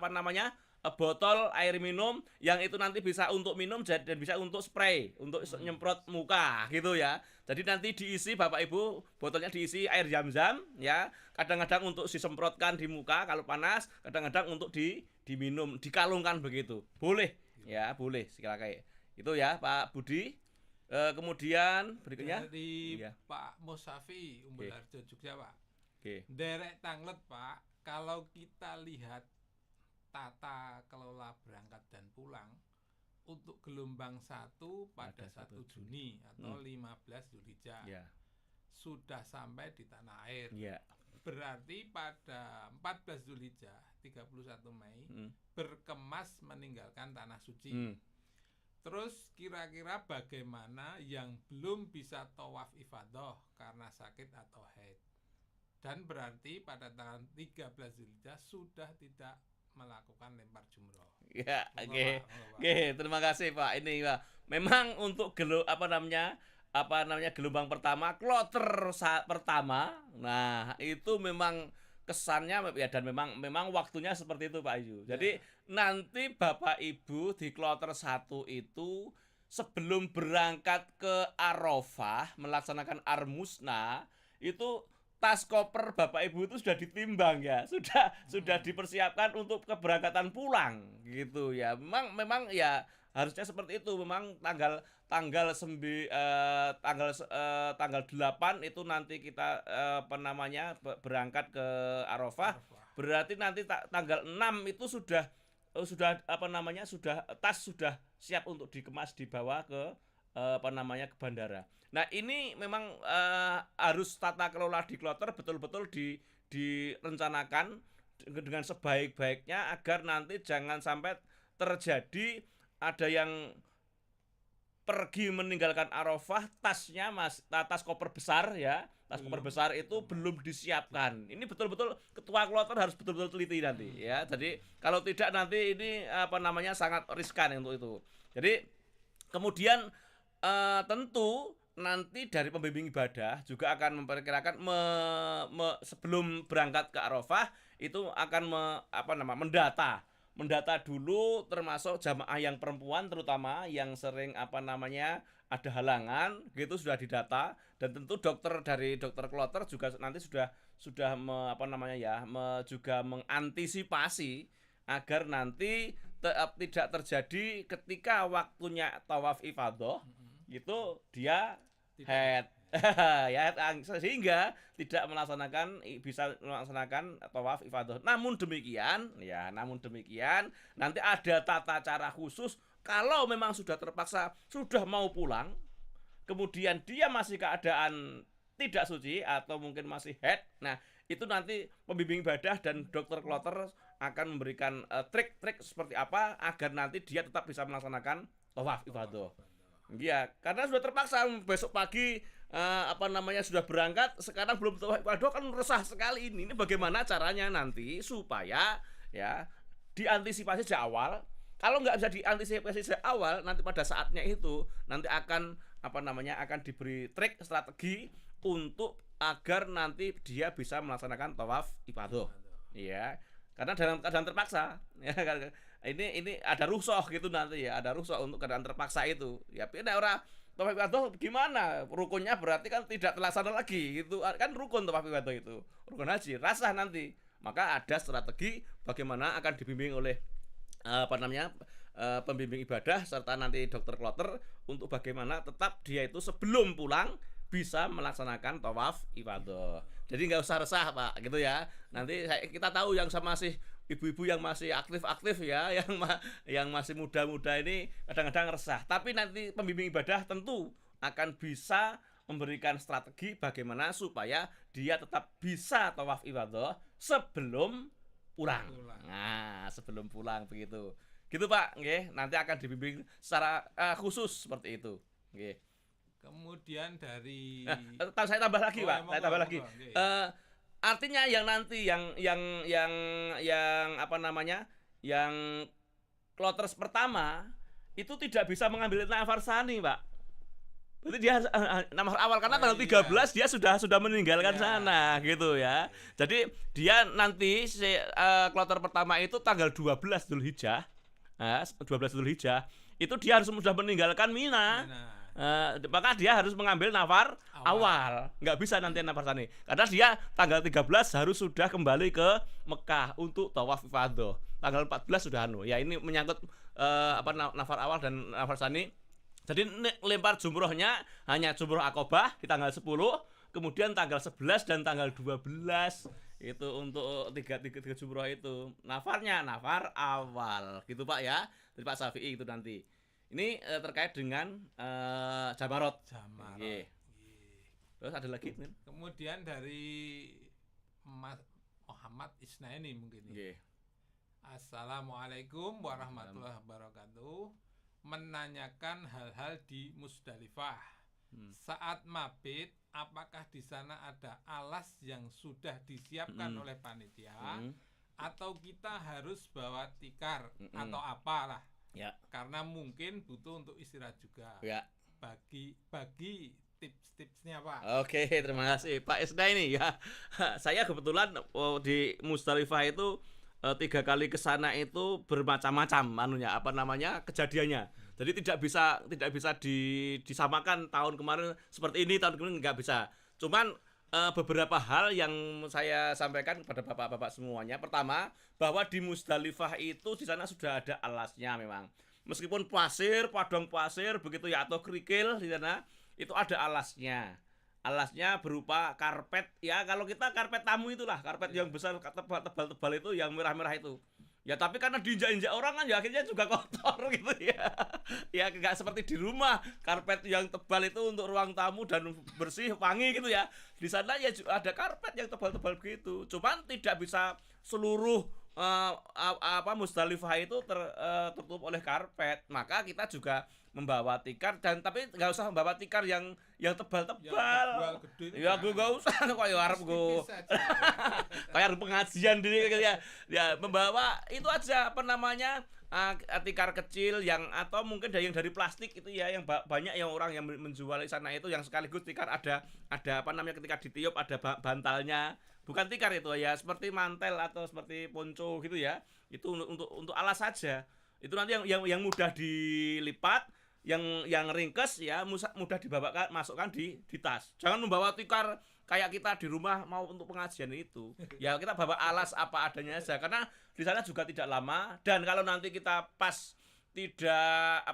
botol air minum yang itu nanti bisa untuk minum dan bisa untuk spray, untuk nyemprot muka gitu ya. Jadi nanti diisi Bapak Ibu, botolnya diisi air zam-zam ya. Kadang-kadang untuk disemprotkan di muka kalau panas, kadang-kadang untuk diminum, dikalungkan begitu. Boleh ya, boleh silakan. Itu ya Pak Budi. Kemudian berikutnya dari Pak Musafi Umbul Harjo Jogja Pak. Derek Tanglet Pak, kalau kita lihat tata kelola berangkat dan pulang untuk gelombang 1 pada 1 Juni atau 15 Dzulhijjah sudah sampai di tanah air. Berarti pada 14 Dzulhijjah 31 Mei berkemas meninggalkan tanah suci. Terus kira-kira bagaimana yang belum bisa tawaf ifadah karena sakit atau haid? Dan berarti pada tanggal 13 Dzulhijjah sudah tidak melakukan lempar jumroh. Ya, oke. Terima kasih Pak. Ini Pak. Memang untuk gelombang pertama, kloter pertama. Nah, itu memang kesannya ya, dan memang waktunya seperti itu Pak Ayu. Jadi nanti Bapak Ibu di kloter 1 itu sebelum berangkat ke Arafah melaksanakan Armusna itu tas koper Bapak Ibu itu sudah ditimbang ya, sudah dipersiapkan untuk keberangkatan pulang gitu ya. Memang ya harusnya seperti itu. Memang tanggal 8 itu nanti kita berangkat ke Arafah. Berarti nanti tanggal 6 itu sudah tas sudah siap untuk dikemas dibawa ke ke bandara. Nah, ini memang harus tata kelola di kloter betul-betul direncanakan dengan sebaik-baiknya agar nanti jangan sampai terjadi ada yang pergi meninggalkan Arafah, tasnya tas koper besar ya, tas koper besar itu belum disiapkan. Ini betul-betul ketua kloter harus betul-betul teliti nanti ya. Jadi kalau tidak nanti ini sangat riskan untuk itu. Jadi kemudian tentu nanti dari pembimbing ibadah juga akan memperkirakan sebelum berangkat ke Arafah itu akan mendata dulu termasuk jamaah yang perempuan terutama yang sering ada halangan gitu sudah didata, dan tentu dari dokter kloter juga nanti sudah juga mengantisipasi agar nanti tidak terjadi ketika waktunya tawaf ifadah itu dia head ya, sehingga bisa melaksanakan tawaf ifadah. Namun demikian nanti ada tata cara khusus kalau memang sudah terpaksa sudah mau pulang, kemudian dia masih keadaan tidak suci atau mungkin masih head. Nah, itu nanti pembimbing ibadah dan dokter kloter akan memberikan trik-trik seperti apa agar nanti dia tetap bisa melaksanakan tawaf ifadah. Iya, karena sudah terpaksa besok pagi sudah berangkat, sekarang belum tawaf ifadah kan resah sekali ini. Ini bagaimana caranya nanti supaya ya diantisipasi sejak awal. Kalau nggak bisa diantisipasi sejak awal, nanti pada saatnya itu nanti akan akan diberi trik strategi untuk agar nanti dia bisa melaksanakan tawaf ifadah. Iya. Karena dalam keadaan terpaksa ya, ini ada rukhsah gitu nanti ya, ada rukhsah untuk keadaan terpaksa itu ya. Tapi orang tawaf ifadah gimana, rukunnya berarti kan tidak terlaksana lagi gitu kan, rukun tawaf ifadah itu rukun haji rasah nanti, maka ada strategi bagaimana akan dibimbing oleh pembimbing ibadah serta nanti dokter kloter untuk bagaimana tetap dia itu sebelum pulang bisa melaksanakan tawaf ifadah. Jadi nggak usah resah Pak gitu ya. Nanti kita tahu yang masih ibu-ibu yang masih aktif ya, yang masih muda-muda ini kadang-kadang resah. Tapi nanti pembimbing ibadah tentu akan bisa memberikan strategi bagaimana supaya dia tetap bisa tawaf ifadah sebelum pulang. Nah, sebelum pulang begitu. Gitu Pak, nggih. Nanti akan dibimbing secara khusus seperti itu. Nggih. Kemudian dari saya tambah lagi Pak, saya tambah lagi. Artinya yang nanti yang yang kloter pertama itu tidak bisa mengambil nafar sani Pak. Berarti dia nafar awal karena tanggal 13 dia sudah meninggalkan sana gitu ya. Jadi dia nanti kloter pertama itu tanggal 12 Dzulhijjah. 12 Dzulhijjah itu dia harus sudah meninggalkan Mina. Maka dia harus mengambil nafar awal. Nggak bisa nanti nafar sani. Karena dia tanggal 13 harus sudah kembali ke Mekah untuk tawaf ifadah. Tanggal 14 sudah ya ini menyangkut nafar awal dan nafar sani. Jadi lempar jumrohnya hanya jumroh Aqobah di tanggal 10, kemudian tanggal 11 dan tanggal 12 itu untuk tiga jumroh itu. Nafarnya nafar awal gitu Pak ya. Dari Pak Syafi'i itu nanti. Ini terkait dengan Jamarot. Terus ada lagi nih. Kemudian dari Mas Muhammad Isnaini mungkin. Assalamualaikum warahmatullahi wabarakatuh. Menanyakan hal-hal di Musdalifah. Saat mabit, apakah di sana ada alas yang sudah disiapkan oleh panitia atau kita harus bawa tikar atau apalah? Ya. Karena mungkin butuh untuk istirahat juga. Ya. Bagi tips-tipsnya Pak. Oke, terima kasih Pak Esda ini ya. Saya kebetulan di Musdalifah itu 3 kali ke sana itu bermacam-macam kejadiannya. Jadi tidak bisa disamakan tahun kemarin seperti ini, tahun kemarin nggak bisa. Cuman beberapa hal yang saya sampaikan kepada bapak-bapak semuanya. Pertama, bahwa di Musdalifah itu di sana sudah ada alasnya memang. Meskipun padang pasir begitu ya, atau kerikil di sana itu ada alasnya. Alasnya berupa karpet ya, kalau kita karpet tamu itulah, karpet yang besar tebal-tebal itu yang merah-merah itu. Ya tapi karena diinjak-injak orang kan ya akhirnya juga kotor gitu ya. Ya nggak seperti di rumah, karpet yang tebal itu untuk ruang tamu dan bersih, wangi gitu ya. Di sana ya ada karpet yang tebal-tebal begitu. Cuman tidak bisa seluruh Musdalifah itu tertutup oleh karpet. Maka kita juga membawa tikar, dan tapi nggak usah membawa tikar yang tebal-tebal. Ya gue nggak usah kayak Arab gue. Kayak pengajian diri gitu ya. Ya membawa itu aja apa namanya tikar kecil yang atau mungkin yang dari plastik itu ya, yang banyak yang orang yang menjual di sana itu yang sekaligus tikar ada apa namanya ketika ditiup ada bantalnya. Bukan tikar itu ya, seperti mantel atau seperti ponco gitu ya. Itu untuk alas saja. Itu nanti yang mudah dilipat, yang ringkes ya mudah dibawa masukkan di tas. Jangan membawa tikar kayak kita di rumah mau untuk pengajian itu. Ya kita bawa alas apa adanya saja, karena di sana juga tidak lama, dan kalau nanti kita pas tidak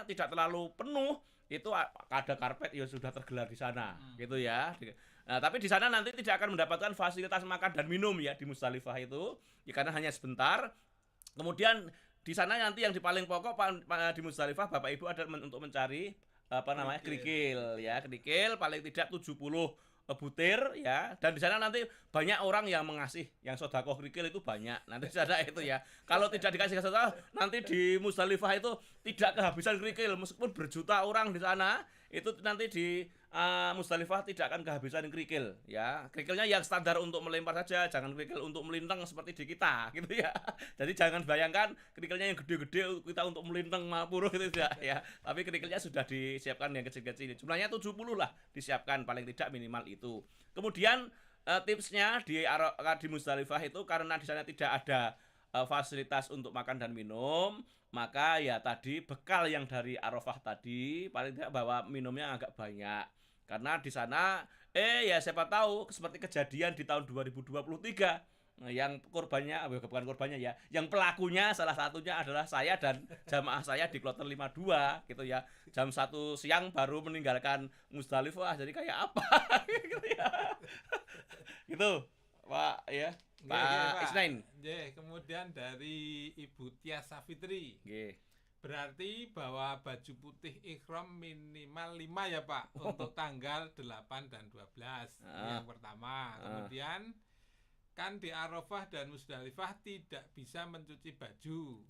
tidak terlalu penuh, itu ada karpet ya sudah tergelar di sana gitu ya. Nah, tapi di sana nanti tidak akan mendapatkan fasilitas makan dan minum ya di Musdalifah itu, ya, karena hanya sebentar. Kemudian di sana nanti yang paling pokok di Musdalifah Bapak Ibu ada untuk mencari kerikil ya, kerikil paling tidak 70 butir ya, dan di sana nanti banyak orang yang mengasih, yang sedekah kerikil itu banyak nanti di sana itu ya. Kalau tidak dikasih sedekah nanti di Musdalifah itu tidak kehabisan kerikil, meskipun berjuta orang di sana itu nanti di Musdalifah tidak akan kehabisan kerikil ya. Kerikilnya yang standar untuk melempar saja, jangan kerikil untuk melintang seperti di kita gitu ya. Jadi jangan bayangkan kerikilnya yang gede-gede kita untuk melintang Mapuro gitu ya. Tapi kerikilnya sudah disiapkan yang kecil-kecil. Jumlahnya 70 lah disiapkan paling tidak minimal itu. Kemudian tipsnya di Musdalifah itu karena di sana tidak ada fasilitas untuk makan dan minum, maka ya tadi bekal yang dari Arafah tadi paling tidak bawa minumnya agak banyak. Karena di sana ya siapa tahu seperti kejadian di tahun 2023 yang bukan korbannya ya, yang pelakunya salah satunya adalah saya dan jamaah saya di kloter 52 gitu ya. Jam 1 siang baru meninggalkan Musdalifah, jadi kayak apa gitu ya. Gitu Pak ya. Pak Isnain. Kemudian dari Ibu Tias Safitri. Berarti bawa baju putih ikhram minimal 5 ya Pak, untuk tanggal 8 dan 12. Yang pertama. Kemudian kan di Arafah dan Musdalifah tidak bisa mencuci baju.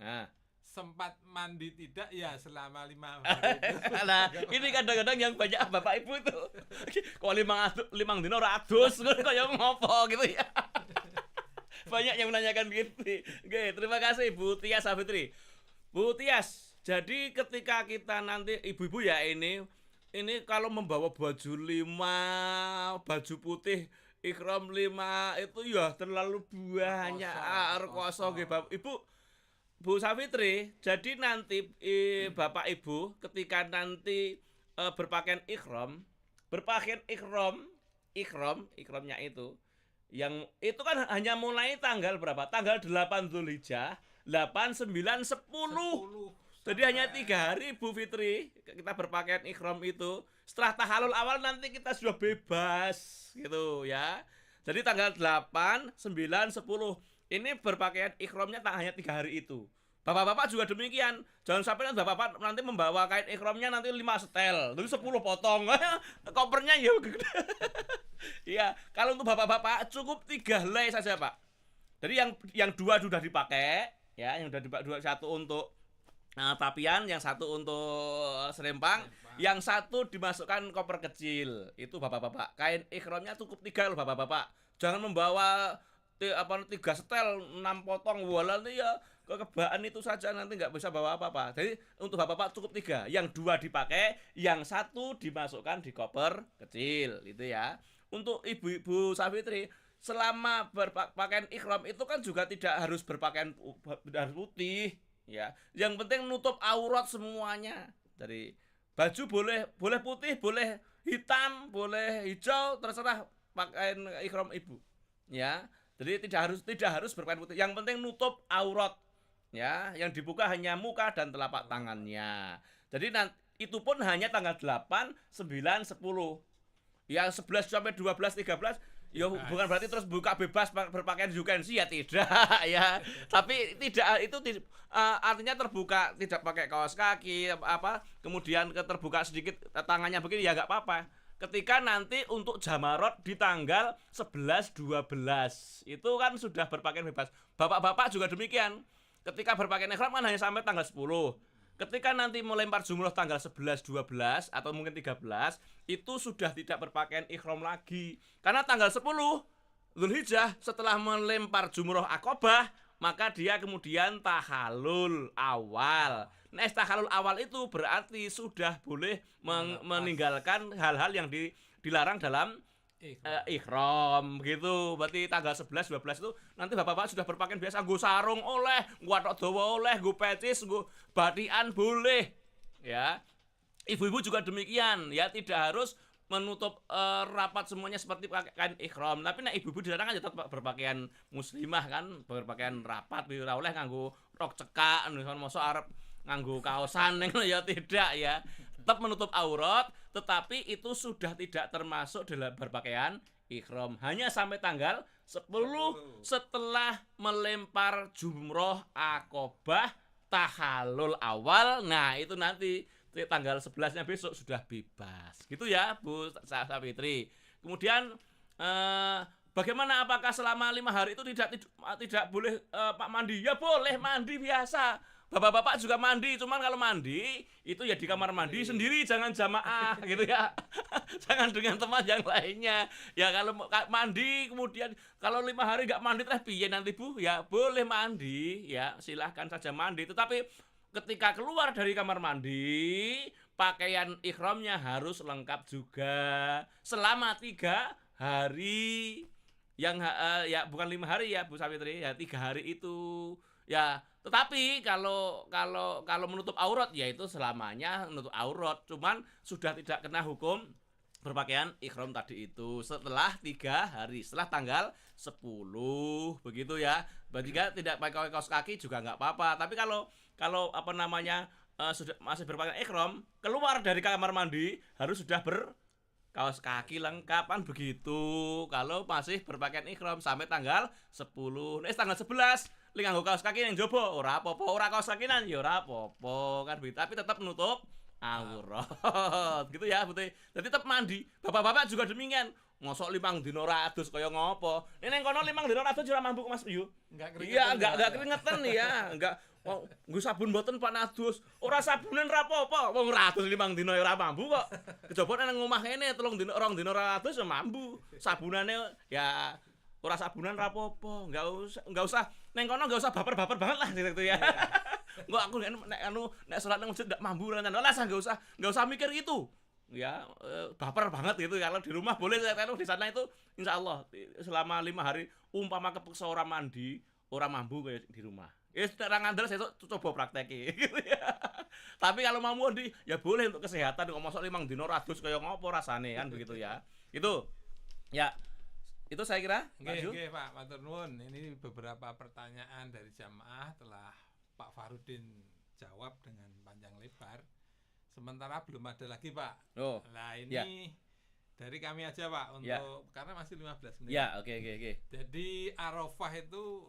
Sempat mandi tidak ya selama 5 hari itu. Nah, ini kadang-kadang yang banyak Bapak Ibu itu kok 5 dino ora adus kayak ngopo gitu ya. Banyak yang menanyakan gitu. Oke, terima kasih Bu Tias Safitri. Bu Tias, jadi ketika kita nanti ibu-ibu ya ini kalau membawa baju 5, baju putih ikhram 5 itu ya terlalu banyak rekoso nggih Bapak Ibu. Bu Safitri, jadi nanti Bapak Ibu ketika nanti berpakaian ikhramnya itu yang itu kan hanya mulai tanggal berapa? Tanggal 8 Dzulhijjah, 8, 9, 10. Jadi hanya 3 hari Bu Fitri kita berpakaian ikhram itu. Setelah tahalul awal nanti kita sudah bebas gitu ya. Jadi tanggal 8, 9, 10 ini berpakaian ikhramnya tak hanya 3 hari itu. Bapak-bapak juga demikian. Jangan sampai nanti bapak nanti membawa kain ikhramnya nanti 5 setel, terus 10 potong. Kopernya ya gede. Iya, kalau untuk bapak-bapak cukup 3 helai saja, Pak. Jadi yang 2 sudah dipakai, ya, yang sudah dipakai 1 untuk tapian, yang 1 untuk serempang, yang 1 dimasukkan koper kecil. Itu bapak-bapak. Kain ikhramnya cukup 3 loh bapak-bapak. Jangan membawa 3 setel 6 potong wala nanti ya kekebaan itu saja nanti nggak bisa bawa apa-apa. Jadi untuk bapak-bapak cukup 3, yang 2 dipakai, yang 1 dimasukkan di koper kecil, itu ya. Untuk ibu-ibu Safitri selama berpakaian ikhram itu kan juga tidak harus berpakaian putih, ya. Yang penting nutup aurat semuanya. Dari baju boleh putih, boleh hitam, boleh hijau, terserah pakaian ikhram ibu, ya. Jadi tidak harus berpakaian putih. Yang penting nutup aurat. Ya, yang dibuka hanya muka dan telapak tangannya. Jadi itu pun hanya tanggal 8, 9, 10. Yang 11 sampai 12, 13 Ya bukan berarti terus buka bebas berpakaian jukensi ya tidak ya. Tapi tidak itu artinya terbuka, tidak pakai kaos kaki apa kemudian terbuka sedikit tangannya begini ya nggak apa-apa. Ketika nanti untuk jamarot di tanggal 11 12 itu kan sudah berpakaian bebas. Bapak-bapak juga demikian. Ketika berpakaian ihram kan hanya sampai tanggal 10. Ketika nanti melempar jumroh tanggal 11, 12 atau mungkin 13 itu sudah tidak berpakaian ihram lagi. Karena tanggal 10 Dzulhijjah setelah melempar jumroh Aqabah maka dia kemudian tahallul awal. Nah, tahallul awal itu berarti sudah boleh meninggalkan hal-hal yang dilarang dalam ihram gitu. Berarti tanggal 11 12 itu nanti bapak-bapak sudah berpakaian biasa, nggo sarung oleh, nggo atok dawa oleh, nggo pecis, nggo batikan boleh. Ya. Ibu-ibu juga demikian, ya tidak harus menutup rapat semuanya seperti pakaian ihram. Tapi nek ibu-ibu di sana kan tetap berpakaian muslimah kan, berpakaian rapat ora oleh nganggo rok cekak, mosok arep nganggo kaosan ya tidak ya. Tetap menutup aurat, tetapi itu sudah tidak termasuk dalam berpakaian ihram. Hanya sampai tanggal 10 setelah melempar jumroh Aqabah tahallul awal. Nah, itu nanti tanggal 11-nya besok sudah bebas. Gitu ya, Bu Safitri. Kemudian bagaimana apakah selama 5 hari itu tidak boleh Pak mandi? Ya boleh mandi biasa. Bapak-bapak juga mandi, cuman kalau mandi itu ya di kamar mandi sendiri, jangan jamaah gitu ya. Jangan dengan teman yang lainnya. Ya kalau mandi kemudian kalau 5 hari nggak mandi terus piye nanti Bu? Ya boleh mandi, ya silahkan saja mandi. Tetapi ketika keluar dari kamar mandi, pakaian ihramnya harus lengkap juga selama 3 hari. Yang ya bukan 5 hari ya Bu Safitri, ya 3 hari itu. Ya, tetapi kalau menutup aurat ya itu selamanya menutup aurat, cuman sudah tidak kena hukum berpakaian ihram tadi itu setelah 3 hari, setelah tanggal 10 begitu ya. Berarti tidak pakai kaos kaki juga nggak apa-apa. Tapi kalau apa namanya sudah masih berpakaian ihram, keluar dari kamar mandi harus sudah kaos kaki lengkap kan begitu. Kalau masih berpakaian ihram sampai tanggal 10. Nek tanggal 11 lek nganggo kaos kaki ning njaba ora apa-apa, ora kaos kakinan ya ora apa-apa kan begitu. Tapi tetap menutup aurat. Gitu ya, Putih. Jadi tetap mandi. Bapak-bapak juga demikian. Mosok 5 dina ratus kaya ngopo. Ning kono 5 dina ratus ora mampu Mas Yu. Iya, enggak keringetan ya, enggak. Wong nggo sabun mboten Pak Nadus. Ora sabunan ra apa-apa. Wong 105 dina ora mampu kok. Kejaba nang omah kene 3 dina 2 dina 200 ya mampu. Sabunane ya ora sabunan ra apa-apa. Enggak usah neng kono enggak usah baper-baper banget lah gitu ya. Enggak aku nek salat nang masjid ndak mampu lah enggak usah mikir itu. Ya baper banget gitu. Kalau di rumah boleh, kalau di sana itu insyaallah selama 5 hari umpama kepeksa ora mandi, ora mampu kayak di rumah. Ya sudah ngandel saya coba prakteki gitu ya. Tapi kalau mau mandi ya boleh untuk kesehatan kok mosok 5 dina ratus kaya ngopo rasane kan begitu ya. Itu ya itu saya kira. Nggih Pak, matur nuwun. Ini beberapa pertanyaan dari jamaah telah Pak Farudin jawab dengan panjang lebar. Sementara belum ada lagi Pak. Nah ini ya. Dari kami aja Pak untuk karena masih 15 menit. Ya, oke. Jadi Arafah itu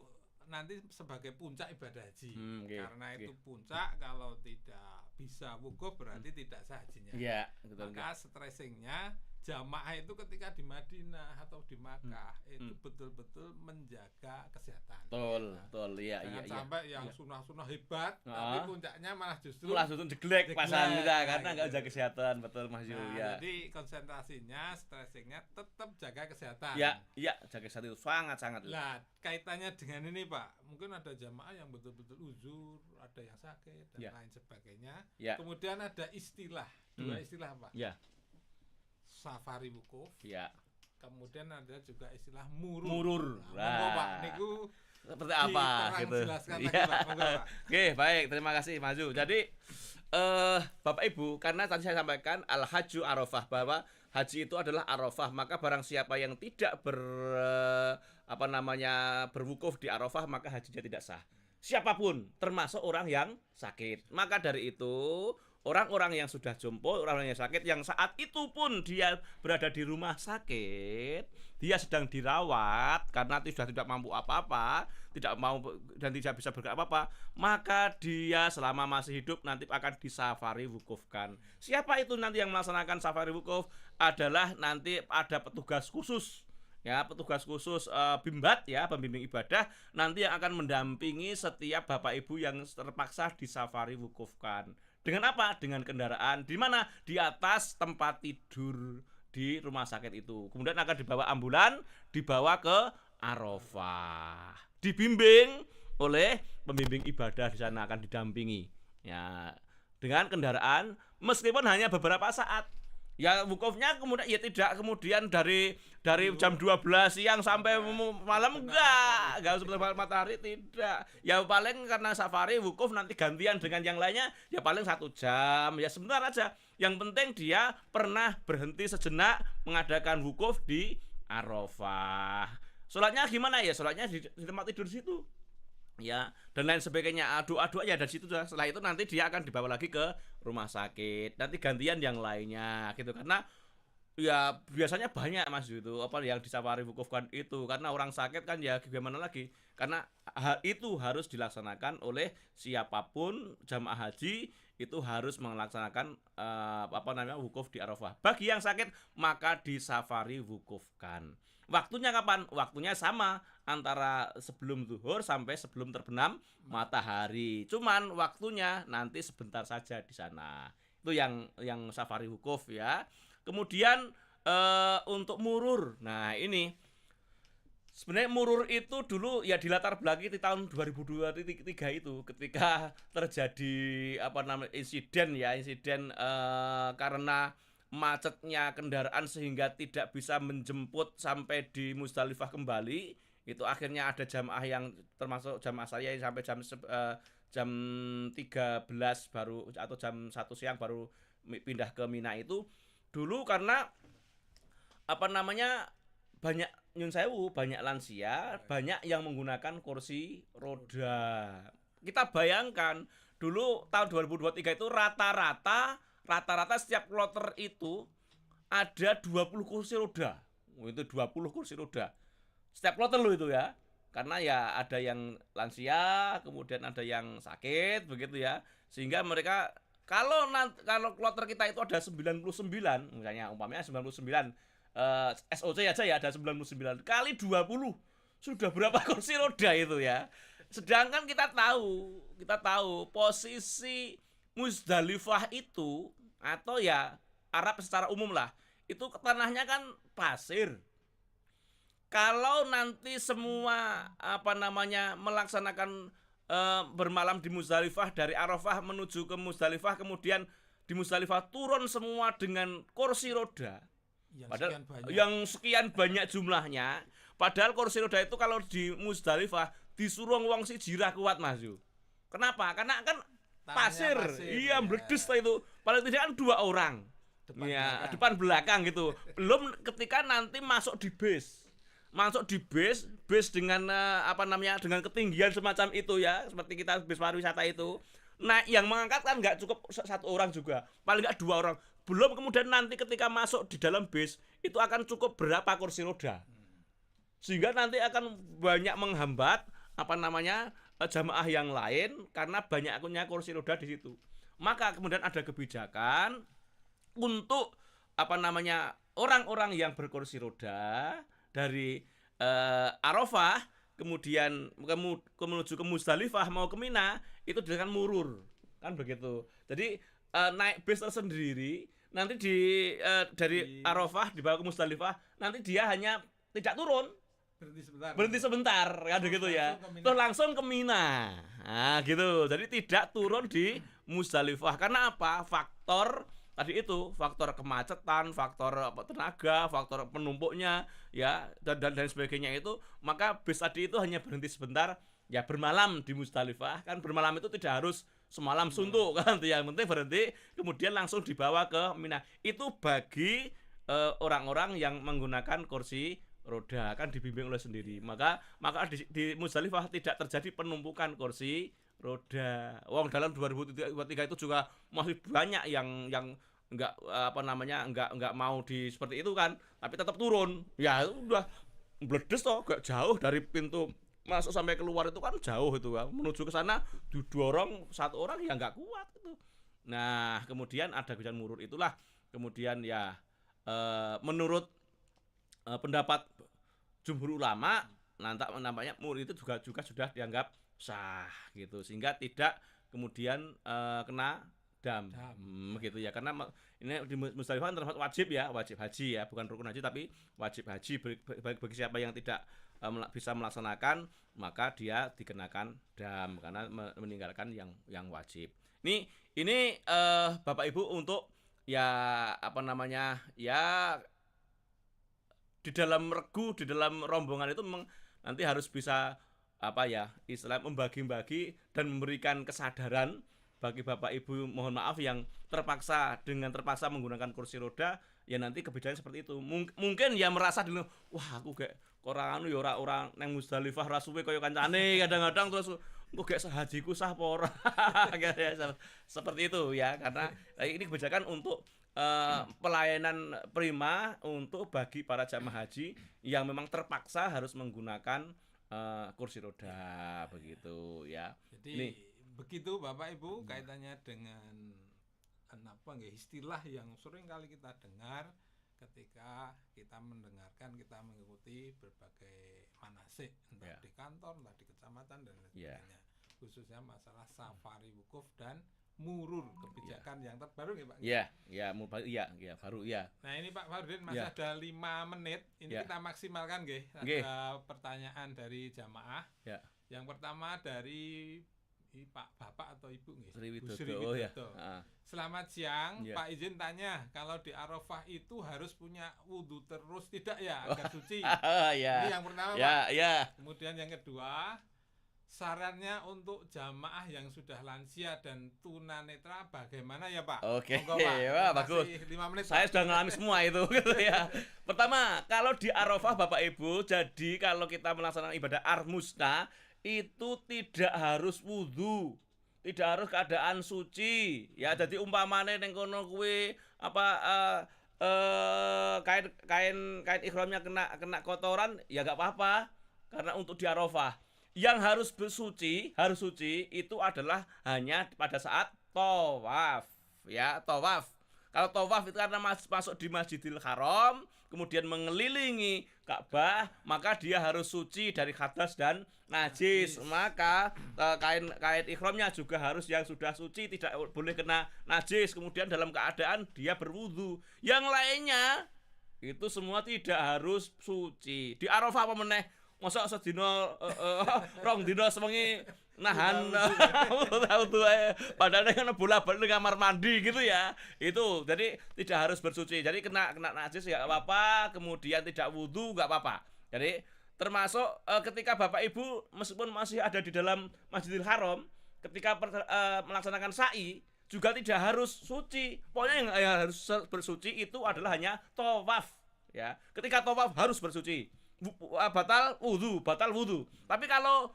nanti sebagai puncak ibadah haji. Karena itu puncak, kalau tidak bisa wukuf berarti tidak sah hajinya. Iya, maka stressingnya jamaah itu ketika di Madinah atau di Makkah itu betul-betul menjaga kesehatan. Betul, iya. Jangan sampai yang sunah-sunah hebat, tapi puncaknya malah justru jeglek pasan kita karena nggak jaga kesehatan, betul Mas Yu ya. Jadi konsentrasinya, stressingnya tetap jaga kesehatan. Iya, jaga kesehatan itu sangat-sangat. Lah, kaitannya dengan ini Pak, mungkin ada jamaah yang betul-betul uzur, ada yang sakit dan lain sebagainya. Kemudian ada istilah, 2 istilah Pak. Safari wukuf. Ya. Kemudian ada juga istilah murur. Murur. Nah, Pak niku seperti apa gitu. Ya. Oke, baik, terima kasih Mas Yu. Jadi Bapak Ibu, karena tadi saya sampaikan al-hajju Arafah, bahwa haji itu adalah Arafah, maka barang siapa yang tidak berwukuf di Arafah maka hajinya tidak sah. Siapapun, termasuk orang yang sakit. Maka dari itu orang-orang yang sudah jompo, orang-orang yang sakit, yang saat itu pun dia berada di rumah sakit, dia sedang dirawat karena sudah tidak mampu apa-apa, tidak mau dan tidak bisa bergerak apa-apa, maka dia selama masih hidup nanti akan disafari wukufkan. Siapa itu nanti yang melaksanakan safari wukuf? Adalah nanti ada petugas khusus, ya, petugas khusus bimbat, ya, pembimbing ibadah, nanti yang akan mendampingi setiap bapak ibu yang terpaksa disafari wukufkan. Dengan apa? Dengan kendaraan, di mana? Di atas tempat tidur di rumah sakit itu. Kemudian akan dibawa ambulan, dibawa ke Arafah, dibimbing oleh pembimbing ibadah di sana, akan didampingi, ya, dengan kendaraan, meskipun hanya beberapa saat. Ya wukufnya kemudian ya tidak kemudian dari jam 12 siang sampai malam, enggak seperti matahari, tidak. Ya paling karena safari wukuf nanti gantian dengan yang lainnya, ya paling 1 jam, ya sebentar aja. Yang penting dia pernah berhenti sejenak mengadakan wukuf di Arafah. Sholatnya gimana ya? Sholatnya di tempat tidur situ, ya, dan lain sebagainya, doa-doa ya dari situ. Setelah itu nanti dia akan dibawa lagi ke rumah sakit, nanti gantian yang lainnya gitu, karena ya biasanya banyak mas itu apa yang disafari wukufkan itu, karena orang sakit kan ya gimana lagi, karena hal itu harus dilaksanakan oleh siapapun jamaah haji, itu harus melaksanakan wukuf di Arafah. Bagi yang sakit maka disafari wukufkan. Waktunya kapan? Waktunya sama antara sebelum zuhur sampai sebelum terbenam matahari. Cuman waktunya nanti sebentar saja di sana. Itu yang safari wukuf, ya. Kemudian untuk murur. Nah, ini sebenarnya murur itu dulu ya dilatar belakangi di tahun 2023 itu, ketika terjadi insiden karena macetnya kendaraan sehingga tidak bisa menjemput sampai di Musdalifah kembali. Itu akhirnya ada jamaah yang termasuk jamaah saya yang sampai jam 13 baru, atau jam 1 siang baru pindah ke Mina. Itu dulu karena banyak nyun sewu, banyak lansia, banyak yang menggunakan kursi roda. Kita bayangkan dulu tahun 2023 itu rata-rata setiap kloter itu ada 20 kursi roda. Itu 20 kursi roda setiap kloter lo itu, ya. Karena ya ada yang lansia, kemudian ada yang sakit begitu, ya. Sehingga mereka kalau kloter kita itu ada 99, misalnya umpamanya 99 SOC aja ya ada 99 kali 20 sudah berapa kursi roda itu, ya. Sedangkan kita tahu posisi Musdalifah itu, atau ya Arab secara umum lah, itu tanahnya kan pasir. Kalau nanti semua melaksanakan bermalam di Musdalifah dari Arafah menuju ke Musdalifah, kemudian di Musdalifah turun semua dengan kursi roda, yang sekian banyak jumlahnya, padahal kursi roda itu kalau di Musdalifah disuruh wong siji ra kuat Mas. Kenapa? Karena kan pasir, iya, meledes itu. Paling tidak kan 2 orang, depan belakang gitu. Belum ketika nanti masuk di base dengan dengan ketinggian semacam itu, ya, seperti kita base pariwisata itu. Nah, yang mengangkat kan nggak cukup 1 orang juga, paling nggak 2 orang. Belum kemudian nanti ketika masuk di dalam base itu akan cukup berapa kursi roda, sehingga nanti akan banyak menghambat jamaah yang lain karena banyaknya kursi roda di situ. Maka kemudian ada kebijakan untuk orang-orang yang berkursi roda dari Arafah kemudian menuju ke Musdalifah mau ke Mina itu dengan murur, kan begitu. Jadi naik bis tersendiri nanti dari Arafah dibawa ke Musdalifah, nanti dia hanya tidak turun, berhenti sebentar kan begitu, ya. Terus langsung ke Mina. Nah, gitu. Jadi tidak turun di Musdalifah. Karena apa? Faktor kemacetan, faktor tenaga, faktor penumpuknya, ya, dan sebagainya itu. Maka bis tadi itu hanya berhenti sebentar, ya, bermalam di Musdalifah. Kan bermalam itu tidak harus semalam suntuk kan, yang penting berhenti kemudian langsung dibawa ke Mina. Itu bagi orang-orang yang menggunakan kursi roda, kan dibimbing oleh sendiri. Maka di Musdalifah tidak terjadi penumpukan kursi roda. Wong dalam 2023 itu juga masih banyak yang enggak enggak mau seperti itu kan, tapi tetap turun. Ya udah bledes toh, gak jauh dari pintu masuk sampai keluar itu kan jauh itu kan. Menuju ke sana didorong satu orang ya nggak kuat itu. Nah, kemudian ada hujan murur itulah. Kemudian ya menurut pendapat jumhur ulama, nampaknya murur itu juga sudah dianggap sah gitu, sehingga tidak kemudian kena dam. Gitu ya, karena ini di Musdalifah termasuk wajib haji ya, bukan rukun haji tapi wajib haji. Bagi siapa yang tidak bisa melaksanakan, maka dia dikenakan dam karena meninggalkan yang wajib. Ini Bapak Ibu untuk ya di dalam regu, di dalam rombongan itu memang nanti harus bisa istilah membagi-bagi dan memberikan kesadaran bagi Bapak Ibu, mohon maaf, yang terpaksa menggunakan kursi roda, ya nanti kebijakannya seperti itu. Mungkin ya merasa dulu, wah aku kayak orang ya orang nang Musdalifah ra suwe kaya kancane, kadang-kadang terus kok gak hajiku sah apa ora. Seperti itu ya, karena ini kebijakan untuk pelayanan prima untuk bagi para jamaah haji yang memang terpaksa harus menggunakan kursi roda begitu ya. Jadi begitu Bapak Ibu kaitannya dengan istilah yang sering kali kita dengar ketika kita mengikuti berbagai manasik, entah di kantor, entah di kecamatan dan sebagainya. Khususnya masalah safari wukuf dan murur, kebijakan yang terbaru ya Pak. Baru ya. Nah ini Pak Fardin masih ada 5 menit. Ini kita maksimalkan nggih. Ada pertanyaan dari jamaah. Yang pertama dari Bapak atau Ibu nggih? Sri Widodo. Selamat siang, Pak izin tanya, kalau di Arafah itu harus punya wudhu terus tidak ya agar suci? Ini yang pertama Pak. Kemudian yang kedua, sarannya untuk jamaah yang sudah lansia dan tunanetra bagaimana ya Pak? Oke, Pak. Bagus. 5 menit. Saya sudah mengalami semua itu gitu ya. Pertama, kalau di Arafah Bapak Ibu, jadi kalau kita melaksanakan ibadah armusna itu tidak harus wudhu, tidak harus keadaan suci ya. Jadi umpamane ning kono kuwi kain ihramnya kena kotoran ya gak apa-apa, karena untuk di Arafah yang harus suci itu adalah hanya pada saat tawaf ya. Kalau tawaf itu karena masuk di Masjidil Haram kemudian mengelilingi Ka'bah, maka dia harus suci dari hadas dan najis. Maka kain ihramnya juga harus yang sudah suci, tidak boleh kena najis. Kemudian dalam keadaan dia berwudu. Yang lainnya itu semua tidak harus suci. Di Arafah apa meneh? Masa sedina rong dina sewengi nahan tahu padahal kan bola-balik di kamar mandi gitu ya. Itu jadi tidak harus bersuci. Jadi kena najis ya enggak apa-apa, kemudian tidak wudu enggak apa-apa. Jadi termasuk ketika Bapak Ibu meskipun masih ada di dalam Masjidil Haram, ketika melaksanakan sa'i juga tidak harus suci. Pokoknya yang harus bersuci itu adalah hanya tawaf ya. Ketika tawaf harus bersuci. Batal wudu. Tapi kalau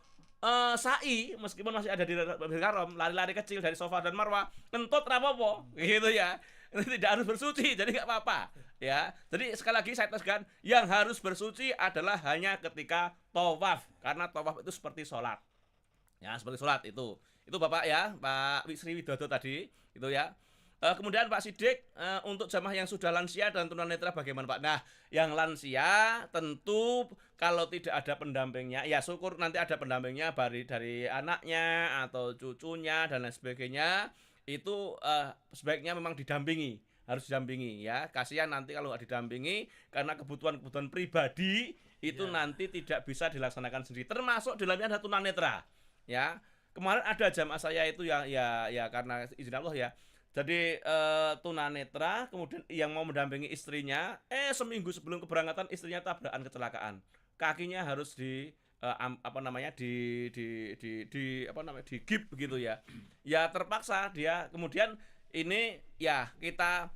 sa'i meskipun masih ada di Masjidil Haram, lari-lari kecil dari Safa dan Marwah, kentut rapopo gitu ya. Ini tidak harus bersuci, jadi enggak apa-apa ya. Jadi sekali lagi saya tegaskan, yang harus bersuci adalah hanya ketika tawaf, karena tawaf itu seperti sholat. Ya, seperti sholat itu. Itu Bapak ya, Pak Sri Widodo tadi, itu ya. Kemudian Pak Sidik, untuk jamaah yang sudah lansia dan tunanetra bagaimana Pak? Nah, yang lansia tentu kalau tidak ada pendampingnya, ya syukur nanti ada pendampingnya dari anaknya atau cucunya dan lain sebagainya. Itu sebaiknya memang harus didampingi ya. Kasihan nanti kalau nggak didampingi karena kebutuhan pribadi itu nanti tidak bisa dilaksanakan sendiri. Termasuk di dalamnya ada tunanetra ya. Kemarin ada jamaah saya itu ya karena izin Allah ya. Jadi tunanetra kemudian yang mau mendampingi istrinya seminggu sebelum keberangkatan istrinya tabrakan kecelakaan. Kakinya harus digip begitu ya. Ya terpaksa dia. Kemudian ini ya kita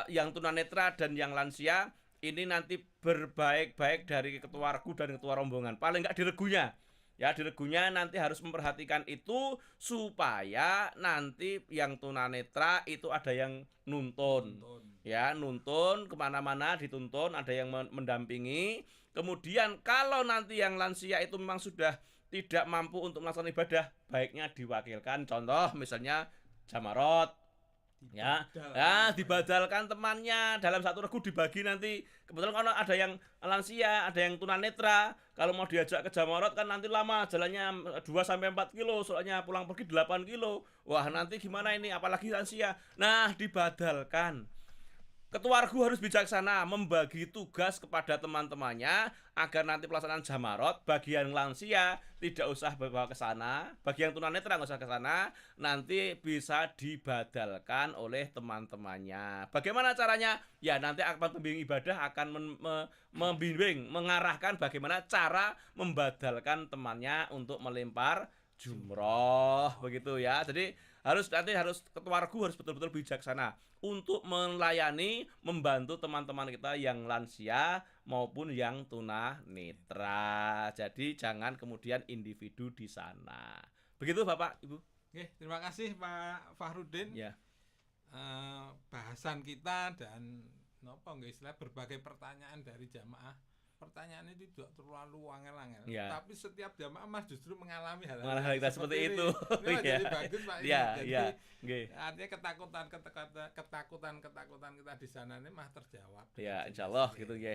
yang tunanetra dan yang lansia ini nanti berbaik-baik dari ketua regu dan ketua rombongan. Paling enggak di regunya. Ya, diregunya nanti harus memperhatikan itu supaya nanti yang tunanetra itu ada yang nuntun. Ya, nuntun kemana-mana dituntun, ada yang mendampingi. Kemudian kalau nanti yang lansia itu memang sudah tidak mampu untuk melaksanakan ibadah, baiknya diwakilkan. Contoh misalnya jamarot, ya, dibadalkan temannya dalam satu regu dibagi nanti. Kebetulan kalau ada yang lansia, ada yang tunanetra, kalau mau diajak ke jamarot kan nanti lama jalannya 2-4 kilo, soalnya pulang pergi 8 kilo. Wah, nanti gimana ini apalagi lansia. Nah, dibadalkan. Ketua regu harus bijaksana membagi tugas kepada teman-temannya agar nanti pelaksanaan jamarot bagian lansia tidak usah bawa ke sana, bagi yang tunanetra nggak usah ke sana, nanti bisa dibadalkan oleh teman-temannya. Bagaimana caranya? Ya nanti pembimbing ibadah akan membimbing, mengarahkan bagaimana cara membadalkan temannya untuk melempar jumroh, begitu ya. Jadi harus ketua regu harus betul-betul bijaksana untuk melayani, membantu teman-teman kita yang lansia maupun yang tunanetra. Jadi jangan kemudian individu di sana. Begitu Bapak, Ibu. Oke, terima kasih Pak Fahrudin. Ya. Bahasan kita dan istilah berbagai pertanyaan dari jamaah. Pertanyaan itu tidak terlalu angel-angel, tapi setiap jamaah Mas justru mengalami hal-hal seperti itu. Ini jadi bagus Pak. Jadi artinya ketakutan kita di sana ini mah terjawab. Ya, insyaallah gitu ya.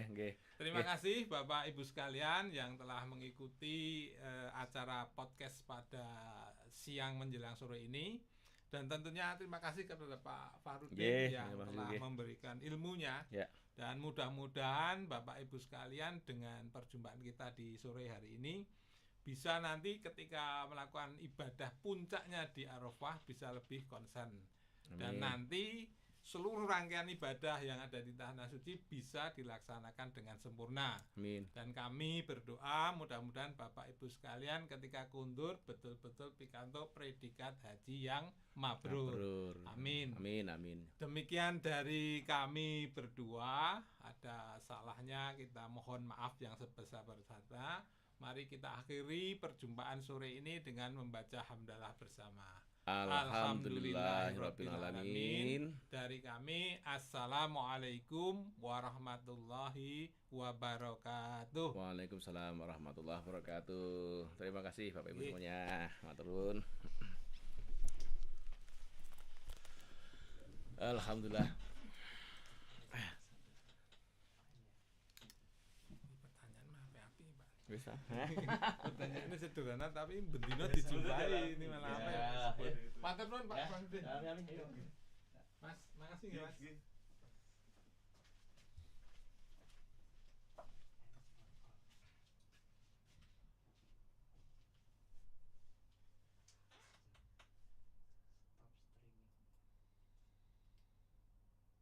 Terima kasih Bapak Ibu sekalian yang telah mengikuti acara podcast pada siang menjelang sore ini. Dan tentunya terima kasih kepada Pak Fahrudin yang telah memberikan ilmunya. Dan mudah-mudahan Bapak Ibu sekalian dengan perjumpaan kita di sore hari ini bisa nanti ketika melakukan ibadah puncaknya di Arafah bisa lebih konsen. Dan nanti seluruh rangkaian ibadah yang ada di Tanah Suci bisa dilaksanakan dengan sempurna. Amin. Dan kami berdoa mudah-mudahan Bapak Ibu sekalian ketika kundur betul-betul pikanto predikat haji yang mabrur. Amin. Amin. Demikian dari kami berdua. Ada salahnya kita mohon maaf yang sebesar-besarnya. Mari kita akhiri perjumpaan sore ini dengan membaca hamdalah bersama. Alhamdulillahirrabbilalamin. Dari kami, assalamualaikum warahmatullahi wabarakatuh. Waalaikumsalam warahmatullahi wabarakatuh. Terima kasih Bapak Ibu semuanya. Maturun. Alhamdulillah. Bisa. Pertanyaannya sederhana tapi bendino dijumpai ini malah apa ya? Matur nuwun Pak. Mas, makasih ya Mas.